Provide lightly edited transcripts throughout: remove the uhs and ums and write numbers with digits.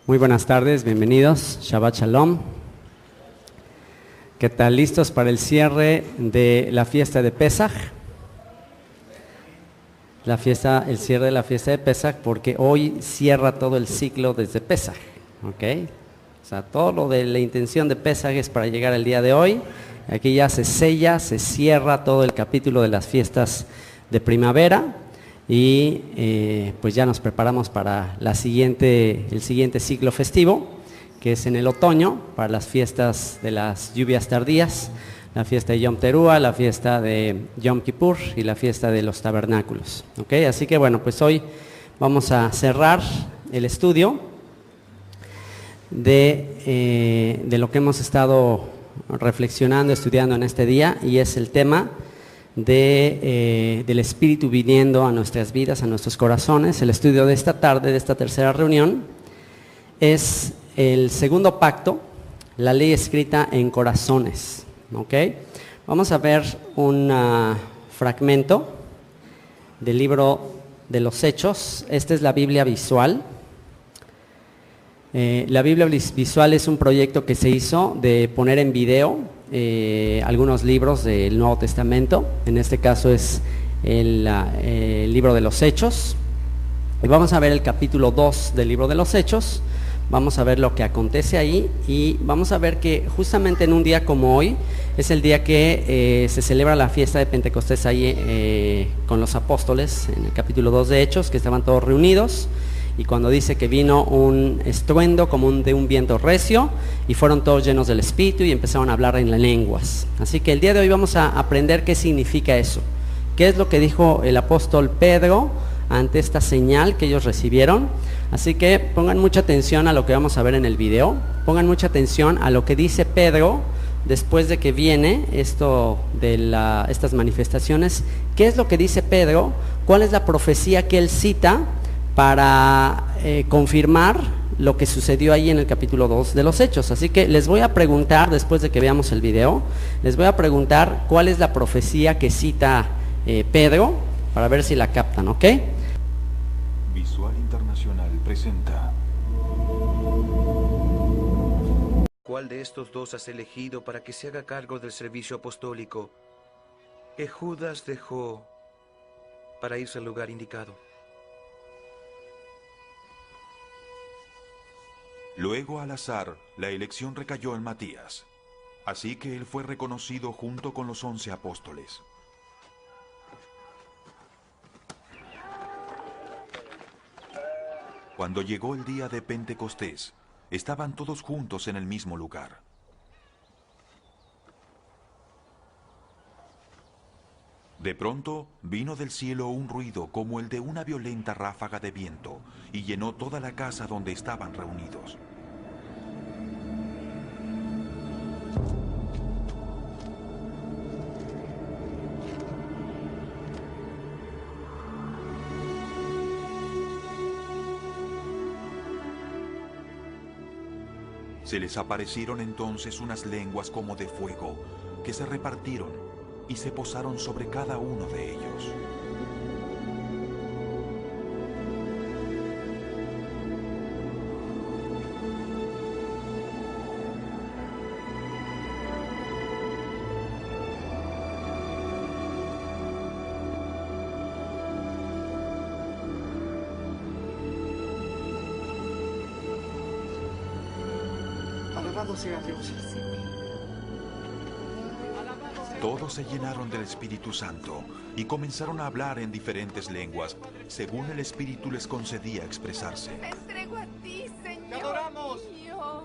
Muy buenas tardes, bienvenidos, Shabbat Shalom. ¿Qué tal? ¿Listos para el cierre de la fiesta de Pesaj? El cierre de la fiesta de Pesaj, porque hoy cierra todo el ciclo desde Pesaj, ¿ok? O sea, todo lo de la intención de Pesaj es para llegar al día de hoy. Aquí ya se sella, se cierra todo el capítulo de las fiestas de primavera. Y pues ya nos preparamos para el siguiente ciclo festivo, que es en el otoño, para las fiestas de las lluvias tardías, la fiesta de Yom Teruah, la fiesta de Yom Kippur y la fiesta de los tabernáculos. ¿Okay? Así que bueno, pues hoy vamos a cerrar el estudio de lo que hemos estado reflexionando, estudiando en este día, y es el tema del Espíritu viniendo a nuestras vidas, a nuestros corazones. El estudio de esta tarde, de esta tercera reunión, es el segundo pacto, la ley escrita en corazones. ¿Okay? Vamos a ver un fragmento del libro de los Hechos. Esta es la Biblia visual. La Biblia visual es un proyecto que se hizo de poner en video algunos libros del Nuevo Testamento. En este caso es el libro de los Hechos. Y vamos a ver el capítulo 2 del libro de los Hechos. Vamos a ver lo que acontece ahí y vamos a ver que justamente en un día como hoy es el día que se celebra la fiesta de Pentecostés ahí con los apóstoles, en el capítulo 2 de Hechos, que estaban todos reunidos. Y cuando dice que vino un estruendo como de un viento recio y fueron todos llenos del Espíritu y empezaron a hablar en las lenguas. Así que el día de hoy vamos a aprender qué significa eso. ¿Qué es lo que dijo el apóstol Pedro ante esta señal que ellos recibieron? Así que pongan mucha atención a lo que vamos a ver en el video. Pongan mucha atención a lo que dice Pedro después de que viene esto de estas manifestaciones. ¿Qué es lo que dice Pedro? ¿Cuál es la profecía que él cita para confirmar lo que sucedió ahí en el capítulo 2 de los Hechos? Así que les voy a preguntar, después de que veamos el video, les voy a preguntar cuál es la profecía que cita Pedro, para ver si la captan, ¿ok? Visual Internacional presenta. ¿Cuál de estos dos has elegido para que se haga cargo del servicio apostólico que Judas dejó para irse al lugar indicado? Luego, al azar, la elección recayó en Matías. Así que él fue reconocido junto con los 11 apóstoles. Cuando llegó el día de Pentecostés, estaban todos juntos en el mismo lugar. De pronto, vino del cielo un ruido como el de una violenta ráfaga de viento, y llenó toda la casa donde estaban reunidos. Se les aparecieron entonces unas lenguas como de fuego, que se repartieron y se posaron sobre cada uno de ellos. Alabado sea Dios. Todos se llenaron del Espíritu Santo y comenzaron a hablar en diferentes lenguas, según el Espíritu les concedía expresarse. Me entrego a ti, Señor. ¡Te adoramos! Mío.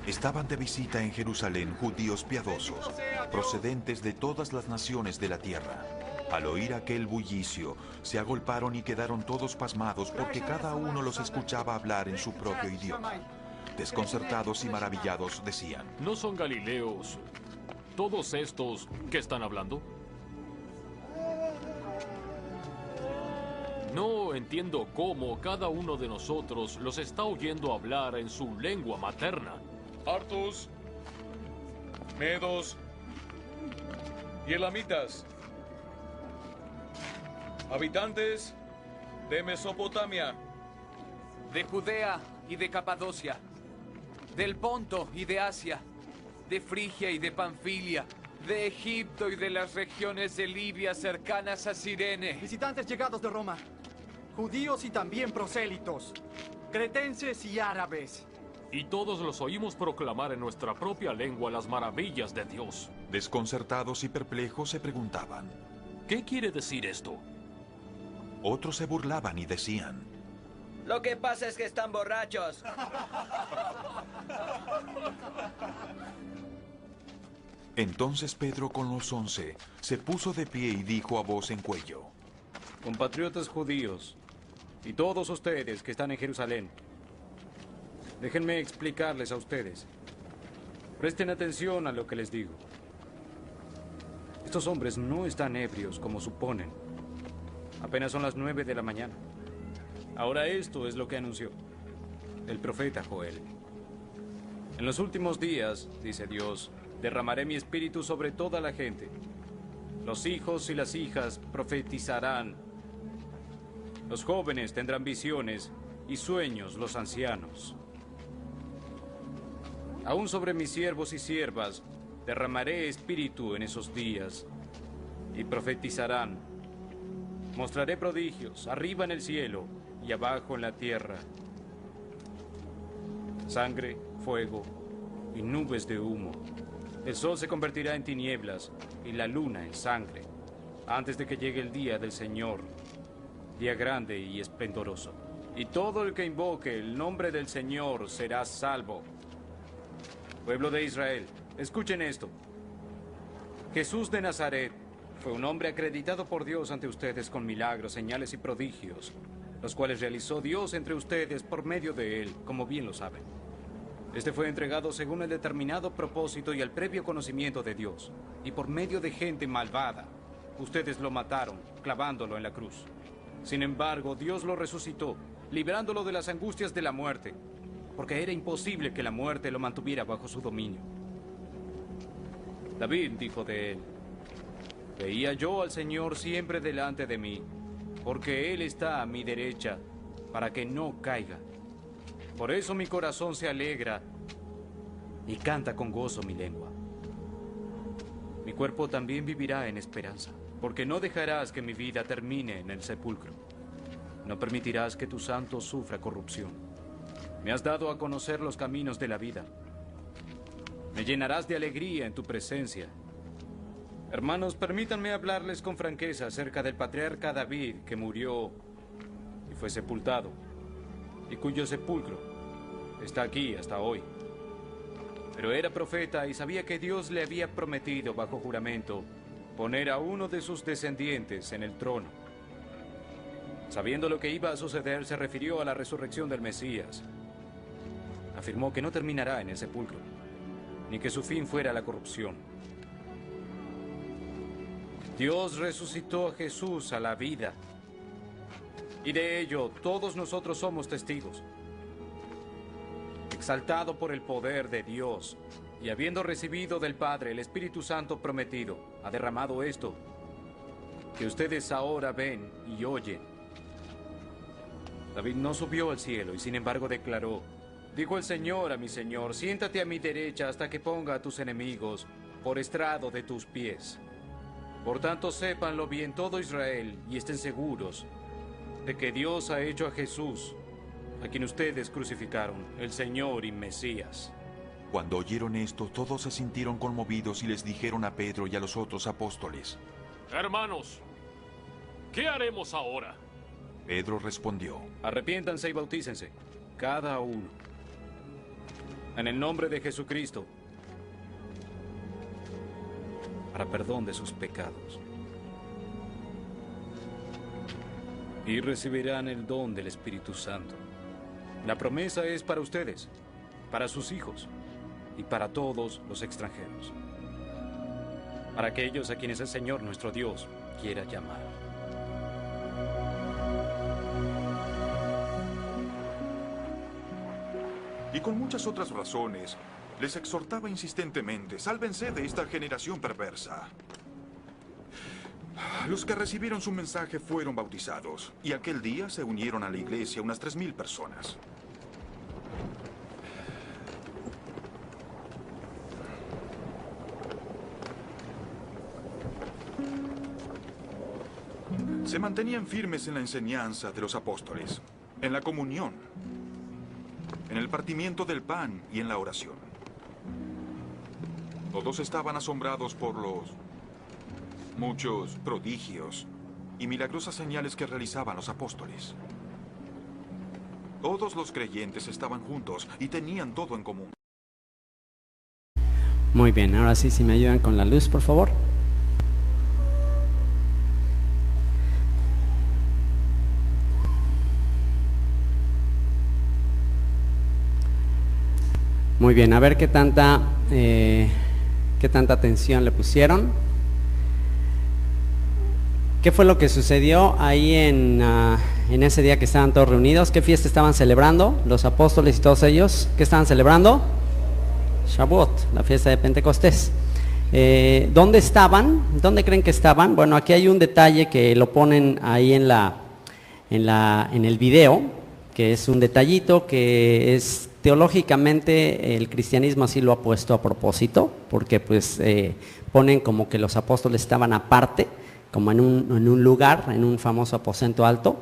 Estaban de visita en Jerusalén judíos piadosos, procedentes de todas las naciones de la tierra. Al oír aquel bullicio, se agolparon y quedaron todos pasmados porque cada uno los escuchaba hablar en su propio idioma. Desconcertados y maravillados decían: ¿No son galileos todos estos que están hablando? No entiendo cómo cada uno de nosotros los está oyendo hablar en su lengua materna. Partos, medos y elamitas, habitantes de Mesopotamia, de Judea y de Capadocia, del Ponto y de Asia, de Frigia y de Panfilia, de Egipto y de las regiones de Libia cercanas a Cirene. Visitantes llegados de Roma, judíos y también prosélitos, cretenses y árabes. Y todos los oímos proclamar en nuestra propia lengua las maravillas de Dios. Desconcertados y perplejos se preguntaban. ¿Qué quiere decir esto? Otros se burlaban y decían. Lo que pasa es que están borrachos. Entonces Pedro con los 11 se puso de pie y dijo a voz en cuello. Compatriotas judíos y todos ustedes que están en Jerusalén, déjenme explicarles a ustedes. Presten atención a lo que les digo. Estos hombres no están ebrios como suponen. Apenas son las 9 de la mañana. Ahora esto es lo que anunció el profeta Joel. En los últimos días, dice Dios, derramaré mi espíritu sobre toda la gente. Los hijos y las hijas profetizarán. Los jóvenes tendrán visiones y sueños los ancianos. Aún sobre mis siervos y siervas derramaré espíritu en esos días y profetizarán. Mostraré prodigios arriba en el cielo y abajo en la tierra. Sangre, fuego y nubes de humo. El sol se convertirá en tinieblas y la luna en sangre, antes de que llegue el día del Señor, día grande y esplendoroso. Y todo el que invoque el nombre del Señor será salvo. Pueblo de Israel, escuchen esto. Jesús de Nazaret fue un hombre acreditado por Dios ante ustedes con milagros, señales y prodigios, los cuales realizó Dios entre ustedes por medio de él, como bien lo saben. Este fue entregado según el determinado propósito y el previo conocimiento de Dios, y por medio de gente malvada. Ustedes lo mataron, clavándolo en la cruz. Sin embargo, Dios lo resucitó, librándolo de las angustias de la muerte, porque era imposible que la muerte lo mantuviera bajo su dominio. David dijo de él: veía yo al Señor siempre delante de mí, porque Él está a mi derecha, para que no caiga. Por eso mi corazón se alegra y canta con gozo mi lengua. Mi cuerpo también vivirá en esperanza, porque no dejarás que mi vida termine en el sepulcro. No permitirás que tu santo sufra corrupción. Me has dado a conocer los caminos de la vida. Me llenarás de alegría en tu presencia. Hermanos, permítanme hablarles con franqueza acerca del patriarca David, que murió y fue sepultado, y cuyo sepulcro está aquí hasta hoy. Pero era profeta y sabía que Dios le había prometido bajo juramento poner a uno de sus descendientes en el trono. Sabiendo lo que iba a suceder, se refirió a la resurrección del Mesías. Afirmó que no terminará en el sepulcro, ni que su fin fuera la corrupción. Dios resucitó a Jesús a la vida, y de ello todos nosotros somos testigos. Exaltado por el poder de Dios, y habiendo recibido del Padre el Espíritu Santo prometido, ha derramado esto, que ustedes ahora ven y oyen. David no subió al cielo y sin embargo declaró: dijo el Señor a mi Señor, siéntate a mi derecha hasta que ponga a tus enemigos por estrado de tus pies. Por tanto, sépanlo bien todo Israel y estén seguros de que Dios ha hecho a Jesús, a quien ustedes crucificaron, el Señor y Mesías. Cuando oyeron esto, todos se sintieron conmovidos y les dijeron a Pedro y a los otros apóstoles: Hermanos, ¿qué haremos ahora? Pedro respondió: arrepiéntanse y bautícense, cada uno, en el nombre de Jesucristo, para perdón de sus pecados. Y recibirán el don del Espíritu Santo. La promesa es para ustedes, para sus hijos y para todos los extranjeros, para aquellos a quienes el Señor nuestro Dios quiera llamar. Y con muchas otras razones, les exhortaba insistentemente: sálvense de esta generación perversa. Los que recibieron su mensaje fueron bautizados, y aquel día se unieron a la iglesia unas 3,000 personas. Se mantenían firmes en la enseñanza de los apóstoles, en la comunión, en el partimiento del pan y en la oración. Todos estaban asombrados por los muchos prodigios y milagrosas señales que realizaban los apóstoles. Todos los creyentes estaban juntos y tenían todo en común. Muy bien, ahora sí, si me ayudan con la luz, por favor. Muy bien, a ver qué tanta atención le pusieron. ¿Qué fue lo que sucedió ahí en ese día que estaban todos reunidos? ¿Qué fiesta estaban celebrando los apóstoles y todos ellos? ¿Qué estaban celebrando? Shavuot, la fiesta de Pentecostés. ¿Dónde estaban? ¿Dónde creen que estaban? Bueno, aquí hay un detalle que lo ponen ahí en el video, que es un detallito que es teológicamente el cristianismo así lo ha puesto a propósito, porque pues ponen como que los apóstoles estaban aparte, como en un lugar, en un famoso aposento alto,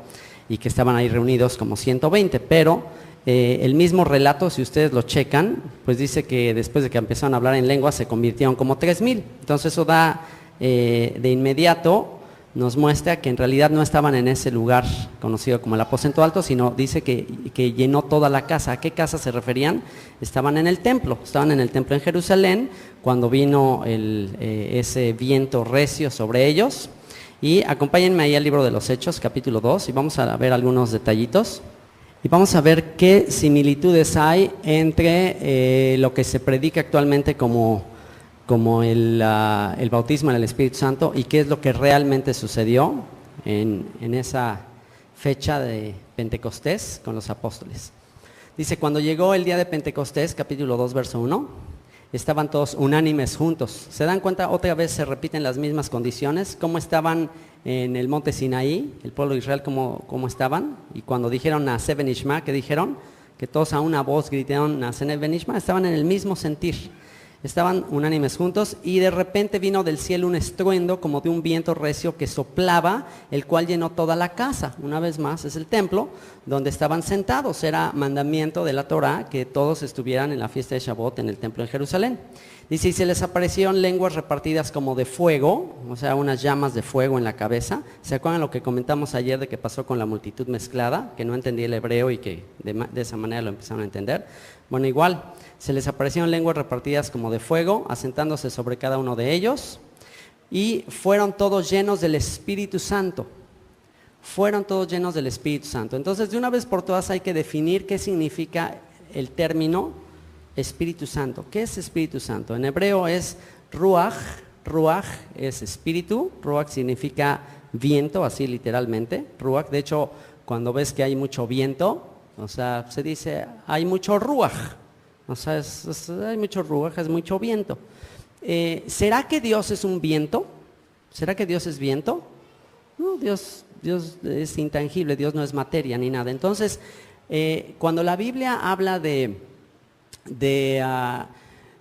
y que estaban ahí reunidos como 120, pero el mismo relato, si ustedes lo checan, pues dice que después de que empezaron a hablar en lengua se convirtieron como 3,000. Entonces eso da de inmediato, nos muestra que en realidad no estaban en ese lugar conocido como el aposento alto, sino dice que llenó toda la casa. ¿A qué casa se referían? Estaban en el templo en Jerusalén, cuando vino ese viento recio sobre ellos. Y acompáñenme ahí al libro de los Hechos, capítulo 2, y vamos a ver algunos detallitos. Y vamos a ver qué similitudes hay entre lo que se predica actualmente como el bautismo en el Espíritu Santo y qué es lo que realmente sucedió en esa fecha de Pentecostés con los apóstoles. Dice, cuando llegó el día de Pentecostés, capítulo 2, verso 1, estaban todos unánimes juntos. ¿Se dan cuenta? Otra vez se repiten las mismas condiciones. ¿Cómo estaban en el monte Sinaí, el pueblo de Israel, cómo estaban? Y cuando dijeron Naaseh Benishma, ¿qué dijeron? Que todos a una voz gritaron Naaseh Benishma, estaban en el mismo sentir. Estaban unánimes juntos y de repente vino del cielo un estruendo como de un viento recio que soplaba, el cual llenó toda la casa. Una vez más, es el templo donde estaban sentados. Era mandamiento de la Torá que todos estuvieran en la fiesta de Shavuot en el templo de Jerusalén. Dice, y se les aparecieron lenguas repartidas como de fuego, o sea, unas llamas de fuego en la cabeza. ¿Se acuerdan lo que comentamos ayer de que pasó con la multitud mezclada? Que no entendía el hebreo y que de esa manera lo empezaron a entender. Bueno, igual, se les aparecieron lenguas repartidas como de fuego, asentándose sobre cada uno de ellos, y fueron todos llenos del Espíritu Santo. Fueron todos llenos del Espíritu Santo. Entonces, de una vez por todas hay que definir qué significa el término Espíritu Santo. ¿Qué es Espíritu Santo? En hebreo es Ruach. Ruach es espíritu. Ruach significa viento, así literalmente. Ruach, de hecho, cuando ves que hay mucho viento, o sea, se dice, hay mucho ruaj. O sea, hay mucho ruaj, es mucho viento. ¿Será que Dios es un viento? ¿Será que Dios es viento? No, Dios es intangible, Dios no es materia ni nada. Entonces, cuando la Biblia habla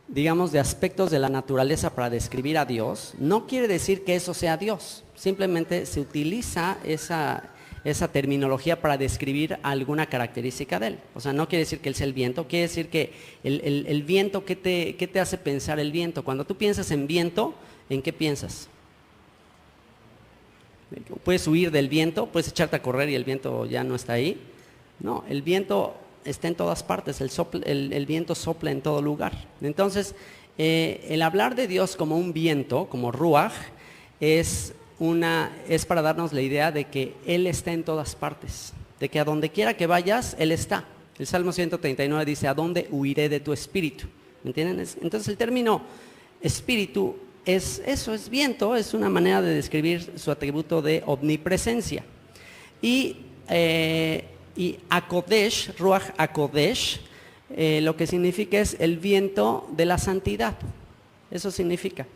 digamos, de aspectos de la naturaleza para describir a Dios, no quiere decir que eso sea Dios. Simplemente se utiliza esa terminología para describir alguna característica de él. O sea, no quiere decir que él sea el viento, quiere decir que el viento, ¿qué te hace pensar el viento? Cuando tú piensas en viento, ¿en qué piensas? ¿Puedes huir del viento? ¿Puedes echarte a correr y el viento ya no está ahí? No, el viento está en todas partes, el viento sopla en todo lugar. Entonces, el hablar de Dios como un viento, como ruaj, es para darnos la idea de que Él está en todas partes, de que a donde quiera que vayas, Él está. El Salmo 139 dice, ¿a dónde huiré de tu espíritu? ¿Me entienden? Entonces el término espíritu es eso, es viento, es una manera de describir su atributo de omnipresencia. Y Akodesh, Ruach Akodesh, lo que significa es el viento de la santidad. Eso significa.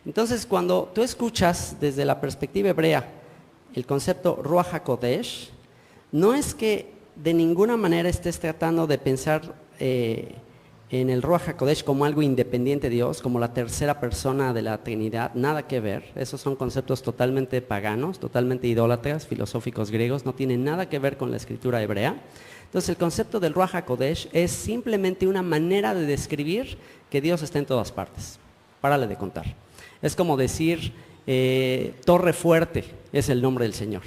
Entonces, cuando tú escuchas desde la perspectiva hebrea el concepto Ruach HaKodesh, no es que de ninguna manera estés tratando de pensar en el Ruach HaKodesh como algo independiente de Dios, como la tercera persona de la Trinidad, nada que ver. Esos son conceptos totalmente paganos, totalmente idólatras, filosóficos griegos, no tienen nada que ver con la escritura hebrea. Entonces el concepto del Ruach HaKodesh es simplemente una manera de describir que Dios está en todas partes. Párale de contar. Es como decir, Torre Fuerte es el nombre del Señor.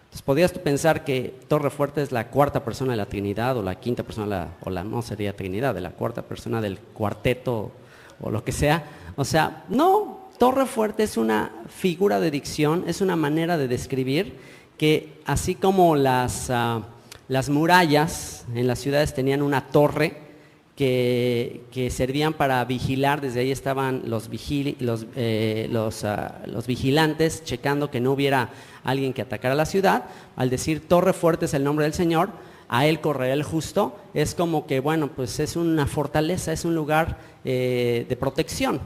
Entonces podrías tú pensar que Torre Fuerte es la cuarta persona de la Trinidad o la quinta persona, no sería Trinidad, de la cuarta persona del cuarteto o lo que sea. O sea, no, Torre Fuerte es una figura de dicción, es una manera de describir que así como las murallas en las ciudades tenían una torre que servían para vigilar, desde ahí estaban los vigilantes checando que no hubiera alguien que atacara la ciudad. Al decir Torre Fuerte es el nombre del Señor, a él correrá el justo, es como que bueno, pues es una fortaleza, es un lugar de protección.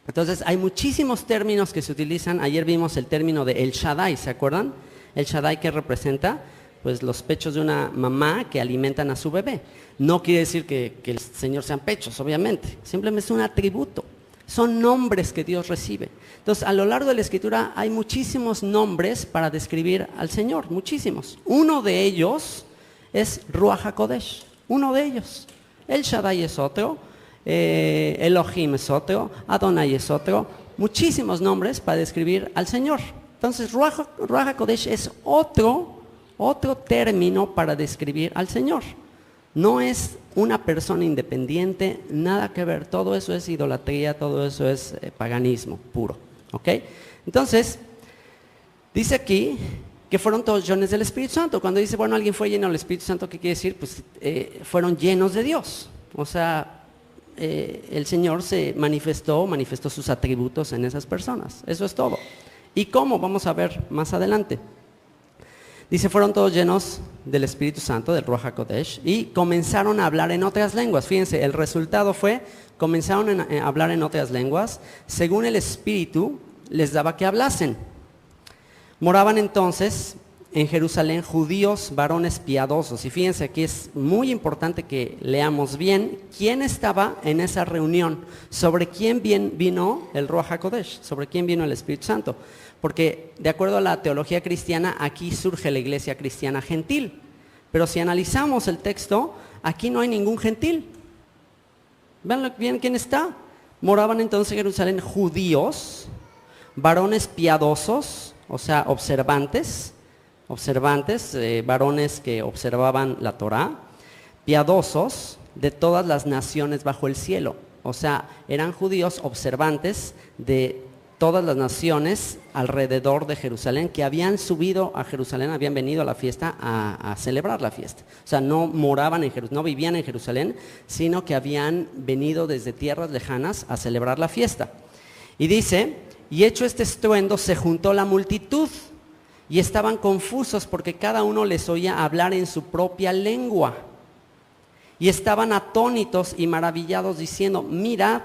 Entonces hay muchísimos términos que se utilizan. Ayer vimos el término de El Shaddai, ¿se acuerdan? El Shaddai, ¿qué representa? Pues los pechos de una mamá que alimentan a su bebé. No quiere decir que el Señor sean pechos, obviamente. Simplemente es un atributo. Son nombres que Dios recibe. Entonces, a lo largo de la Escritura hay muchísimos nombres para describir al Señor, muchísimos. Uno de ellos es Ruach HaKodesh, uno de ellos. El Shaddai es otro, Elohim es otro, Adonai es otro. Muchísimos nombres para describir al Señor. Entonces, Ruach HaKodesh es otro término para describir al Señor. No es una persona independiente, nada que ver, todo eso es idolatría, todo eso es paganismo puro, ¿ok? Entonces, dice aquí que fueron todos llenos del Espíritu Santo. Cuando dice, bueno, alguien fue lleno del Espíritu Santo, ¿qué quiere decir? Pues fueron llenos de Dios. O sea, el Señor se manifestó sus atributos en esas personas, eso es todo. ¿Y cómo? Vamos a ver más adelante. Dice, fueron todos llenos del Espíritu Santo, del Ruach HaKodesh, y comenzaron a hablar en otras lenguas. Fíjense, el resultado fue, comenzaron a hablar en otras lenguas, según el Espíritu les daba que hablasen. Moraban entonces en Jerusalén judíos, varones piadosos. Y fíjense, aquí es muy importante que leamos bien quién estaba en esa reunión, sobre quién vino el Ruach HaKodesh, sobre quién vino el Espíritu Santo. Porque de acuerdo a la teología cristiana, aquí surge la iglesia cristiana gentil. Pero si analizamos el texto, aquí no hay ningún gentil. Vean bien quién está. Moraban entonces en Jerusalén judíos, varones piadosos, o sea, observantes, varones que observaban la Torá, piadosos de todas las naciones bajo el cielo. O sea, eran judíos observantes de todas las naciones alrededor de Jerusalén que habían subido a Jerusalén, habían venido a la fiesta a celebrar la fiesta. O sea, no moraban en Jerusalén, no vivían en Jerusalén, sino que habían venido desde tierras lejanas a celebrar la fiesta. Y dice, y hecho este estruendo se juntó la multitud y estaban confusos porque cada uno les oía hablar en su propia lengua. Y estaban atónitos y maravillados diciendo, mirad,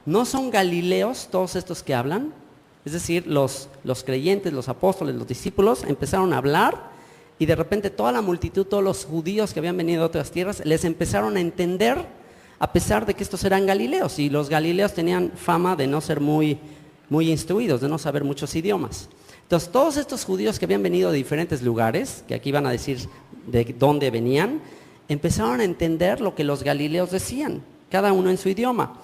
¿no son galileos todos estos que hablan? Es decir, los creyentes, los apóstoles, los discípulos empezaron a hablar y de repente toda la multitud, todos los judíos que habían venido de otras tierras, les empezaron a entender a pesar de que estos eran galileos. Y los galileos tenían fama de no ser muy instruidos, de no saber muchos idiomas. Entonces, todos estos judíos que habían venido de diferentes lugares, que aquí van a decir de dónde venían, empezaron a entender lo que los galileos decían, cada uno en su idioma.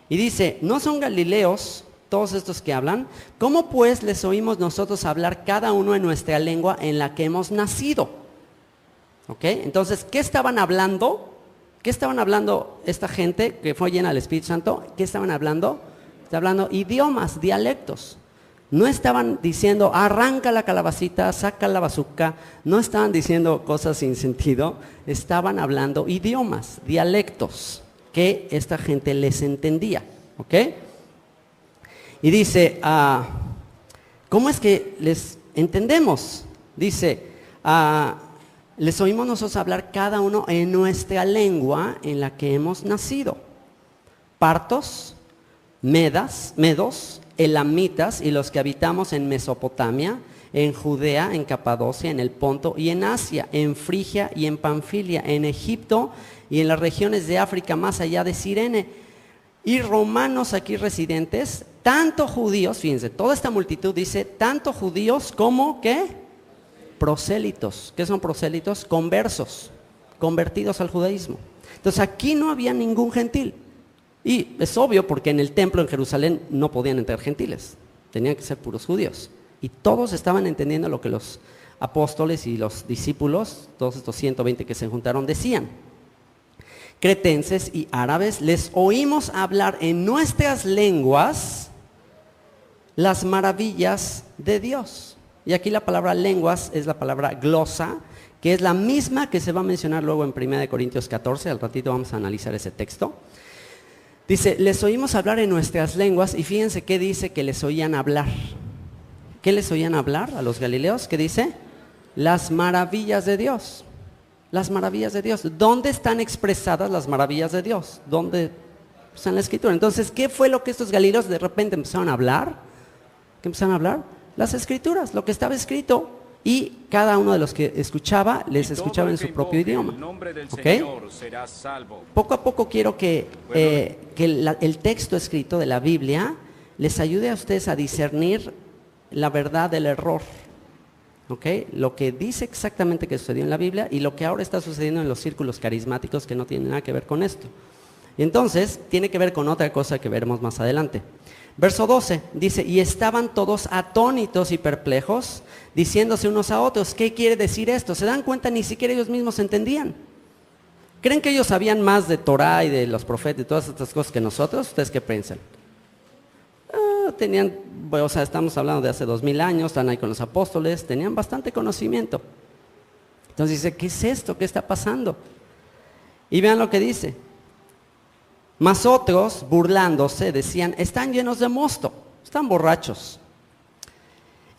Y dice, ¿no son galileos todos estos que hablan? ¿Cómo pues les oímos nosotros hablar cada uno en nuestra lengua en la que hemos nacido? ¿Ok? Entonces, ¿qué estaban hablando? ¿Qué estaban hablando esta gente que fue llena del Espíritu Santo? ¿Qué estaban hablando? Estaban hablando idiomas, dialectos. No estaban diciendo, arranca la calabacita, saca la bazuca. No estaban diciendo cosas sin sentido. Estaban hablando idiomas, dialectos, que esta gente les entendía. ¿Ok? Y dice, ¿cómo es que les entendemos? Dice, les oímos nosotros hablar cada uno en nuestra lengua en la que hemos nacido. Partos, medos, elamitas y los que habitamos en Mesopotamia, en Judea, en Capadocia, en el Ponto y en Asia, en Frigia y en Panfilia, en Egipto y en las regiones de África más allá de Cirene, y romanos aquí residentes, tanto judíos, fíjense, toda esta multitud dice, tanto judíos como, ¿qué? Prosélitos. ¿Qué son prosélitos? Conversos, convertidos al judaísmo. Entonces aquí no había ningún gentil. Y es obvio porque en el templo en Jerusalén no podían entrar gentiles, tenían que ser puros judíos. Y todos estaban entendiendo lo que los apóstoles y los discípulos, todos estos 120 que se juntaron, decían. Cretenses y árabes, les oímos hablar en nuestras lenguas las maravillas de Dios. Y aquí la palabra lenguas es la palabra glosa, que es la misma que se va a mencionar luego en 1 Corintios 14, al ratito vamos a analizar ese texto. Dice, les oímos hablar en nuestras lenguas, y fíjense qué dice que les oían hablar. ¿Qué les oían hablar a los galileos? ¿Qué dice? Las maravillas de Dios. Las maravillas de Dios. ¿Dónde están expresadas las maravillas de Dios? ¿Dónde? Pues en la Escritura. Entonces, ¿qué fue lo que estos galileos de repente empezaron a hablar? ¿Qué empezaron a hablar? Las Escrituras, lo que estaba escrito. Y cada uno de los que escuchaba, les escuchaba en su propio idioma. ¿Okay? Poco a poco quiero que el texto escrito de la Biblia les ayude a ustedes a discernir la verdad del error. ¿Okay? Lo que dice exactamente que sucedió en la Biblia y lo que ahora está sucediendo en los círculos carismáticos que no tienen nada que ver con esto. Y entonces, tiene que ver con otra cosa que veremos más adelante. Verso 12 dice, y estaban todos atónitos y perplejos, diciéndose unos a otros, ¿qué quiere decir esto? ¿Se dan cuenta? Ni siquiera ellos mismos entendían. ¿Creen que ellos sabían más de Torah y de los profetas y todas estas cosas que nosotros? ¿Ustedes qué piensan? Tenían, o sea, estamos hablando de hace 2000 años, están ahí con los apóstoles, tenían bastante conocimiento. Entonces dice, ¿qué es esto? ¿Qué está pasando? Y vean lo que dice. Mas otros, burlándose, decían, están llenos de mosto, están borrachos.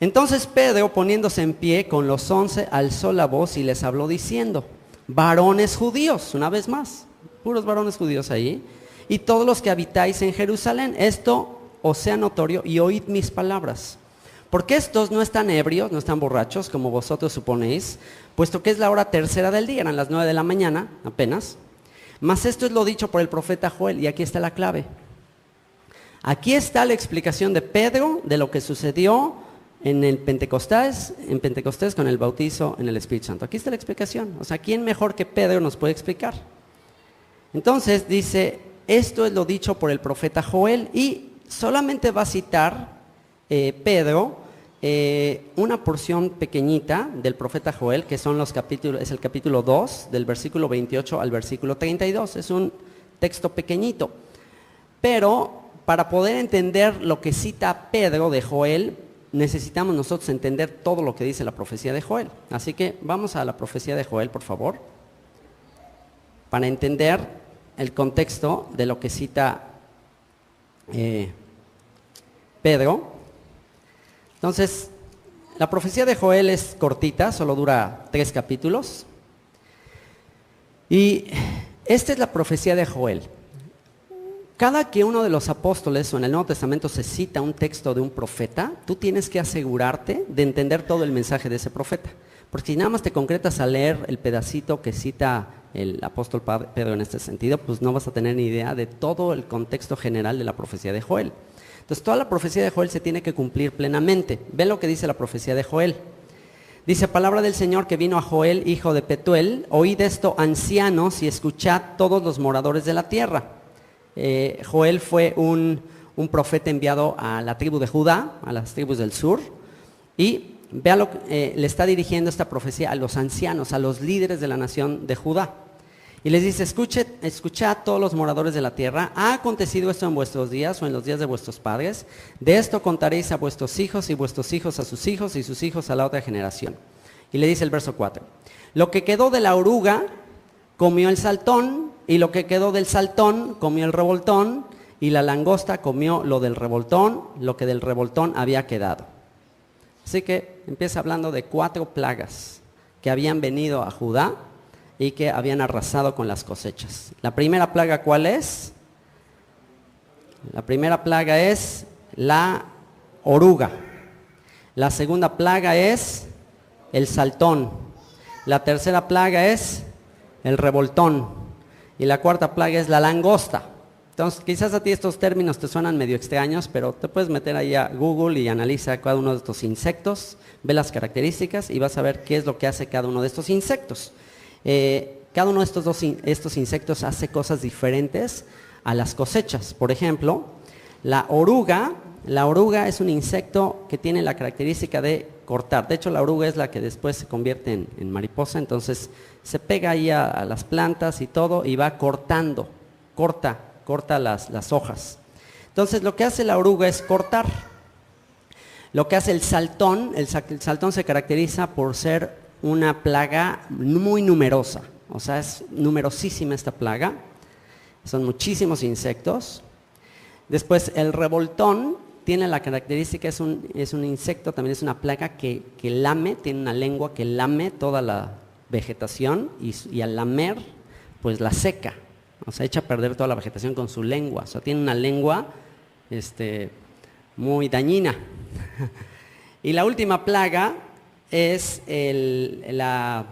Entonces Pedro, poniéndose en pie con los 11, alzó la voz y les habló diciendo, varones judíos, una vez más, puros varones judíos ahí, y todos los que habitáis en Jerusalén, esto os sea notorio y oíd mis palabras. Porque estos no están ebrios, no están borrachos, como vosotros suponéis, puesto que es la hora tercera del día, eran las 9 de la mañana apenas. Mas esto es lo dicho por el profeta Joel, y aquí está la clave. Aquí está la explicación de Pedro de lo que sucedió en Pentecostés con el bautizo en el Espíritu Santo. Aquí está la explicación. O sea, ¿quién mejor que Pedro nos puede explicar? Entonces dice, esto es lo dicho por el profeta Joel, y solamente va a citar Pedro una porción pequeñita del profeta Joel, que son los capítulos, es el capítulo 2, del versículo 28 al versículo 32. Es un texto pequeñito. Pero para poder entender lo que cita Pedro de Joel, necesitamos nosotros entender todo lo que dice la profecía de Joel. Así que vamos a la profecía de Joel, por favor, para entender el contexto de lo que cita Pedro. Entonces, la profecía de Joel es cortita, solo dura 3 capítulos. Y esta es la profecía de Joel. Cada que uno de los apóstoles o en el Nuevo Testamento se cita un texto de un profeta, tú tienes que asegurarte de entender todo el mensaje de ese profeta. Porque si nada más te concretas a leer el pedacito que cita el apóstol Pedro en este sentido, pues no vas a tener ni idea de todo el contexto general de la profecía de Joel. Entonces toda la profecía de Joel se tiene que cumplir plenamente. Ven lo que dice la profecía de Joel. Dice, palabra del Señor que vino a Joel, hijo de Petuel, oíd esto, ancianos, y escuchad todos los moradores de la tierra. Joel fue un profeta enviado a la tribu de Judá, a las tribus del sur, y vean le está dirigiendo esta profecía a los ancianos, a los líderes de la nación de Judá. Y les dice, escuchad todos los moradores de la tierra, ¿ha acontecido esto en vuestros días o en los días de vuestros padres? De esto contaréis a vuestros hijos y vuestros hijos a sus hijos y sus hijos a la otra generación. Y le dice el verso 4, lo que quedó de la oruga comió el saltón, y lo que quedó del saltón comió el revoltón, y la langosta comió lo del revoltón, lo que del revoltón había quedado. Así que empieza hablando de 4 plagas que habían venido a Judá y que habían arrasado con las cosechas. La primera plaga, ¿cuál es? La primera plaga es la oruga. La segunda plaga es el saltón. La tercera plaga es el revoltón. Y la cuarta plaga es la langosta. Entonces, quizás a ti estos términos te suenan medio extraños, pero te puedes meter ahí a Google y analiza cada uno de estos insectos, ve las características y vas a ver qué es lo que hace cada uno de estos insectos. Cada uno de estos insectos hace cosas diferentes a las cosechas. Por ejemplo, la oruga es un insecto que tiene la característica de cortar. De hecho, la oruga es la que después se convierte en mariposa, entonces se pega ahí a las plantas y todo y va cortando, corta las hojas. Entonces lo que hace la oruga es cortar. Lo que hace el saltón se caracteriza por ser una plaga muy numerosa, o sea, es numerosísima esta plaga, son muchísimos insectos. Después el revoltón tiene la característica, es un insecto, también es una plaga que lame, tiene una lengua que lame toda la vegetación y al lamer pues la seca. O sea, echa a perder toda la vegetación con su lengua. O sea, tiene una lengua muy dañina. Y la última plaga es la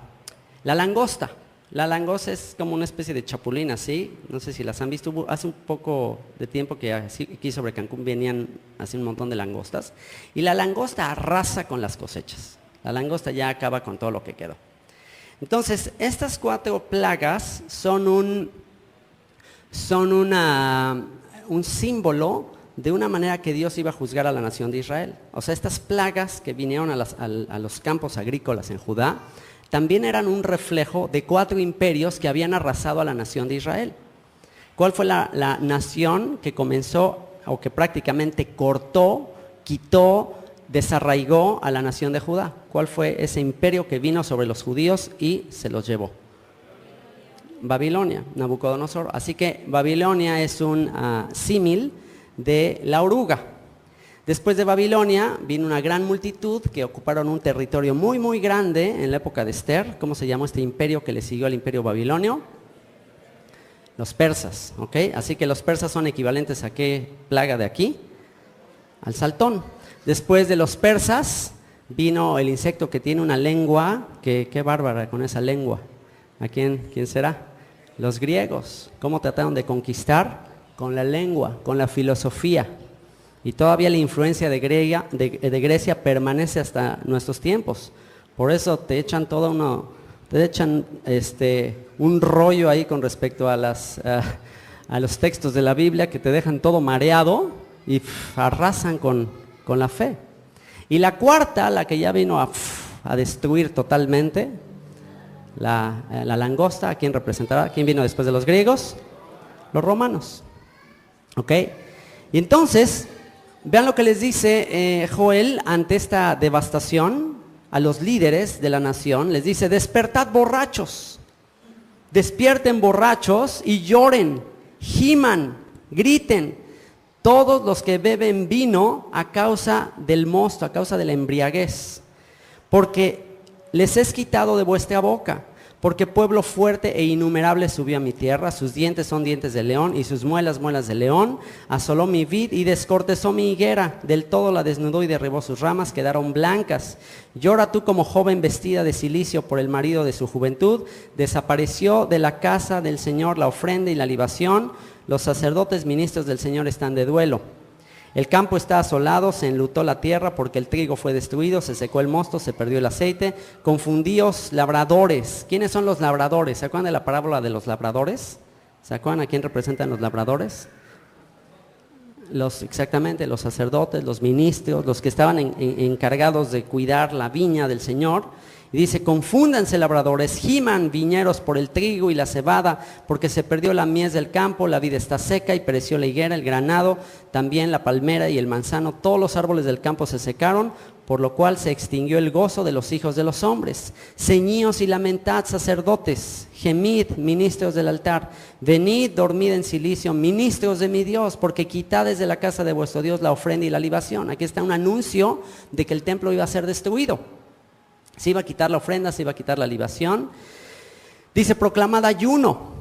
langosta. La langosta es como una especie de chapulín, ¿sí? No sé si las han visto. Hace un poco de tiempo que aquí sobre Cancún venían así un montón de langostas. Y la langosta arrasa con las cosechas. La langosta ya acaba con todo lo que quedó. Entonces, estas 4 plagas son un símbolo de una manera que Dios iba a juzgar a la nación de Israel. O sea, estas plagas que vinieron a los campos agrícolas en Judá, también eran un reflejo de 4 imperios que habían arrasado a la nación de Israel. ¿Cuál fue la nación que comenzó o que prácticamente cortó, quitó, desarraigó a la nación de Judá? ¿Cuál fue ese imperio que vino sobre los judíos y se los llevó? Babilonia, Nabucodonosor. Así que Babilonia es un símil de la oruga. Después de Babilonia vino una gran multitud que ocuparon un territorio muy muy grande en la época de Esther. ¿Cómo se llamó este imperio que le siguió al imperio babilonio? Los persas, ¿ok? Así que los persas son equivalentes a qué plaga de aquí? Al saltón. Después de los persas vino el insecto que tiene una lengua, qué bárbara con esa lengua. ¿A quién será? Los griegos. ¿Cómo trataron de conquistar? Con la lengua, con la filosofía. Y todavía la influencia de Grecia permanece hasta nuestros tiempos. Por eso te echan un rollo ahí con respecto a los textos de la Biblia que te dejan todo mareado y arrasan con la fe. Y la cuarta, la que ya vino a destruir totalmente, la langosta, ¿a quién representará? ¿Quién vino después de los griegos? Los romanos. ¿Ok? Y entonces, vean lo que les dice Joel ante esta devastación a los líderes de la nación. Les dice: despertad borrachos, despierten borrachos y lloren, giman, griten, todos los que beben vino a causa del mosto, a causa de la embriaguez, porque les es quitado de vuestra boca. Porque pueblo fuerte e innumerable subió a mi tierra, sus dientes son dientes de león y sus muelas muelas de león. Asoló mi vid y descortezó mi higuera, del todo la desnudó y derribó sus ramas, quedaron blancas. Llora tú como joven vestida de cilicio por el marido de su juventud. Desapareció de la casa del Señor la ofrenda y la libación, los sacerdotes ministros del Señor están de duelo. El campo está asolado, se enlutó la tierra porque el trigo fue destruido, se secó el mosto, se perdió el aceite. Confundíos labradores. ¿Quiénes son los labradores? ¿Se acuerdan de la parábola de los labradores? ¿Se acuerdan a quién representan los labradores? Exactamente, los sacerdotes, los ministros, los que estaban encargados de cuidar la viña del Señor. Y dice: confúndanse labradores, giman viñeros por el trigo y la cebada, porque se perdió la mies del campo, la vid está seca y pereció la higuera, el granado, también la palmera y el manzano, todos los árboles del campo se secaron, por lo cual se extinguió el gozo de los hijos de los hombres. Ceñíos y lamentad, sacerdotes, gemid, ministros del altar, venid, dormid en silicio, ministros de mi Dios, porque quitad de la casa de vuestro Dios la ofrenda y la libación. Aquí está un anuncio de que el templo iba a ser destruido. Se iba a quitar la ofrenda, se iba a quitar la libación. Dice: proclamad ayuno.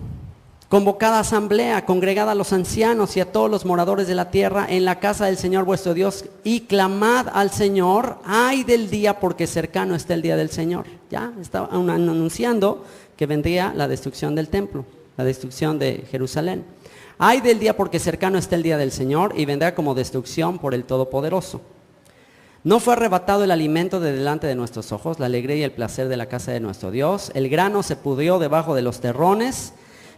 Convocada asamblea, congregada a los ancianos y a todos los moradores de la tierra en la casa del Señor vuestro Dios, y clamad al Señor, ay del día, porque cercano está el día del Señor. Ya estaba anunciando que vendría la destrucción del templo, la destrucción de Jerusalén. Ay del día, porque cercano está el día del Señor, y vendrá como destrucción por el Todopoderoso. No fue arrebatado el alimento de delante de nuestros ojos, la alegría y el placer de la casa de nuestro Dios. El grano se pudrió debajo de los terrones,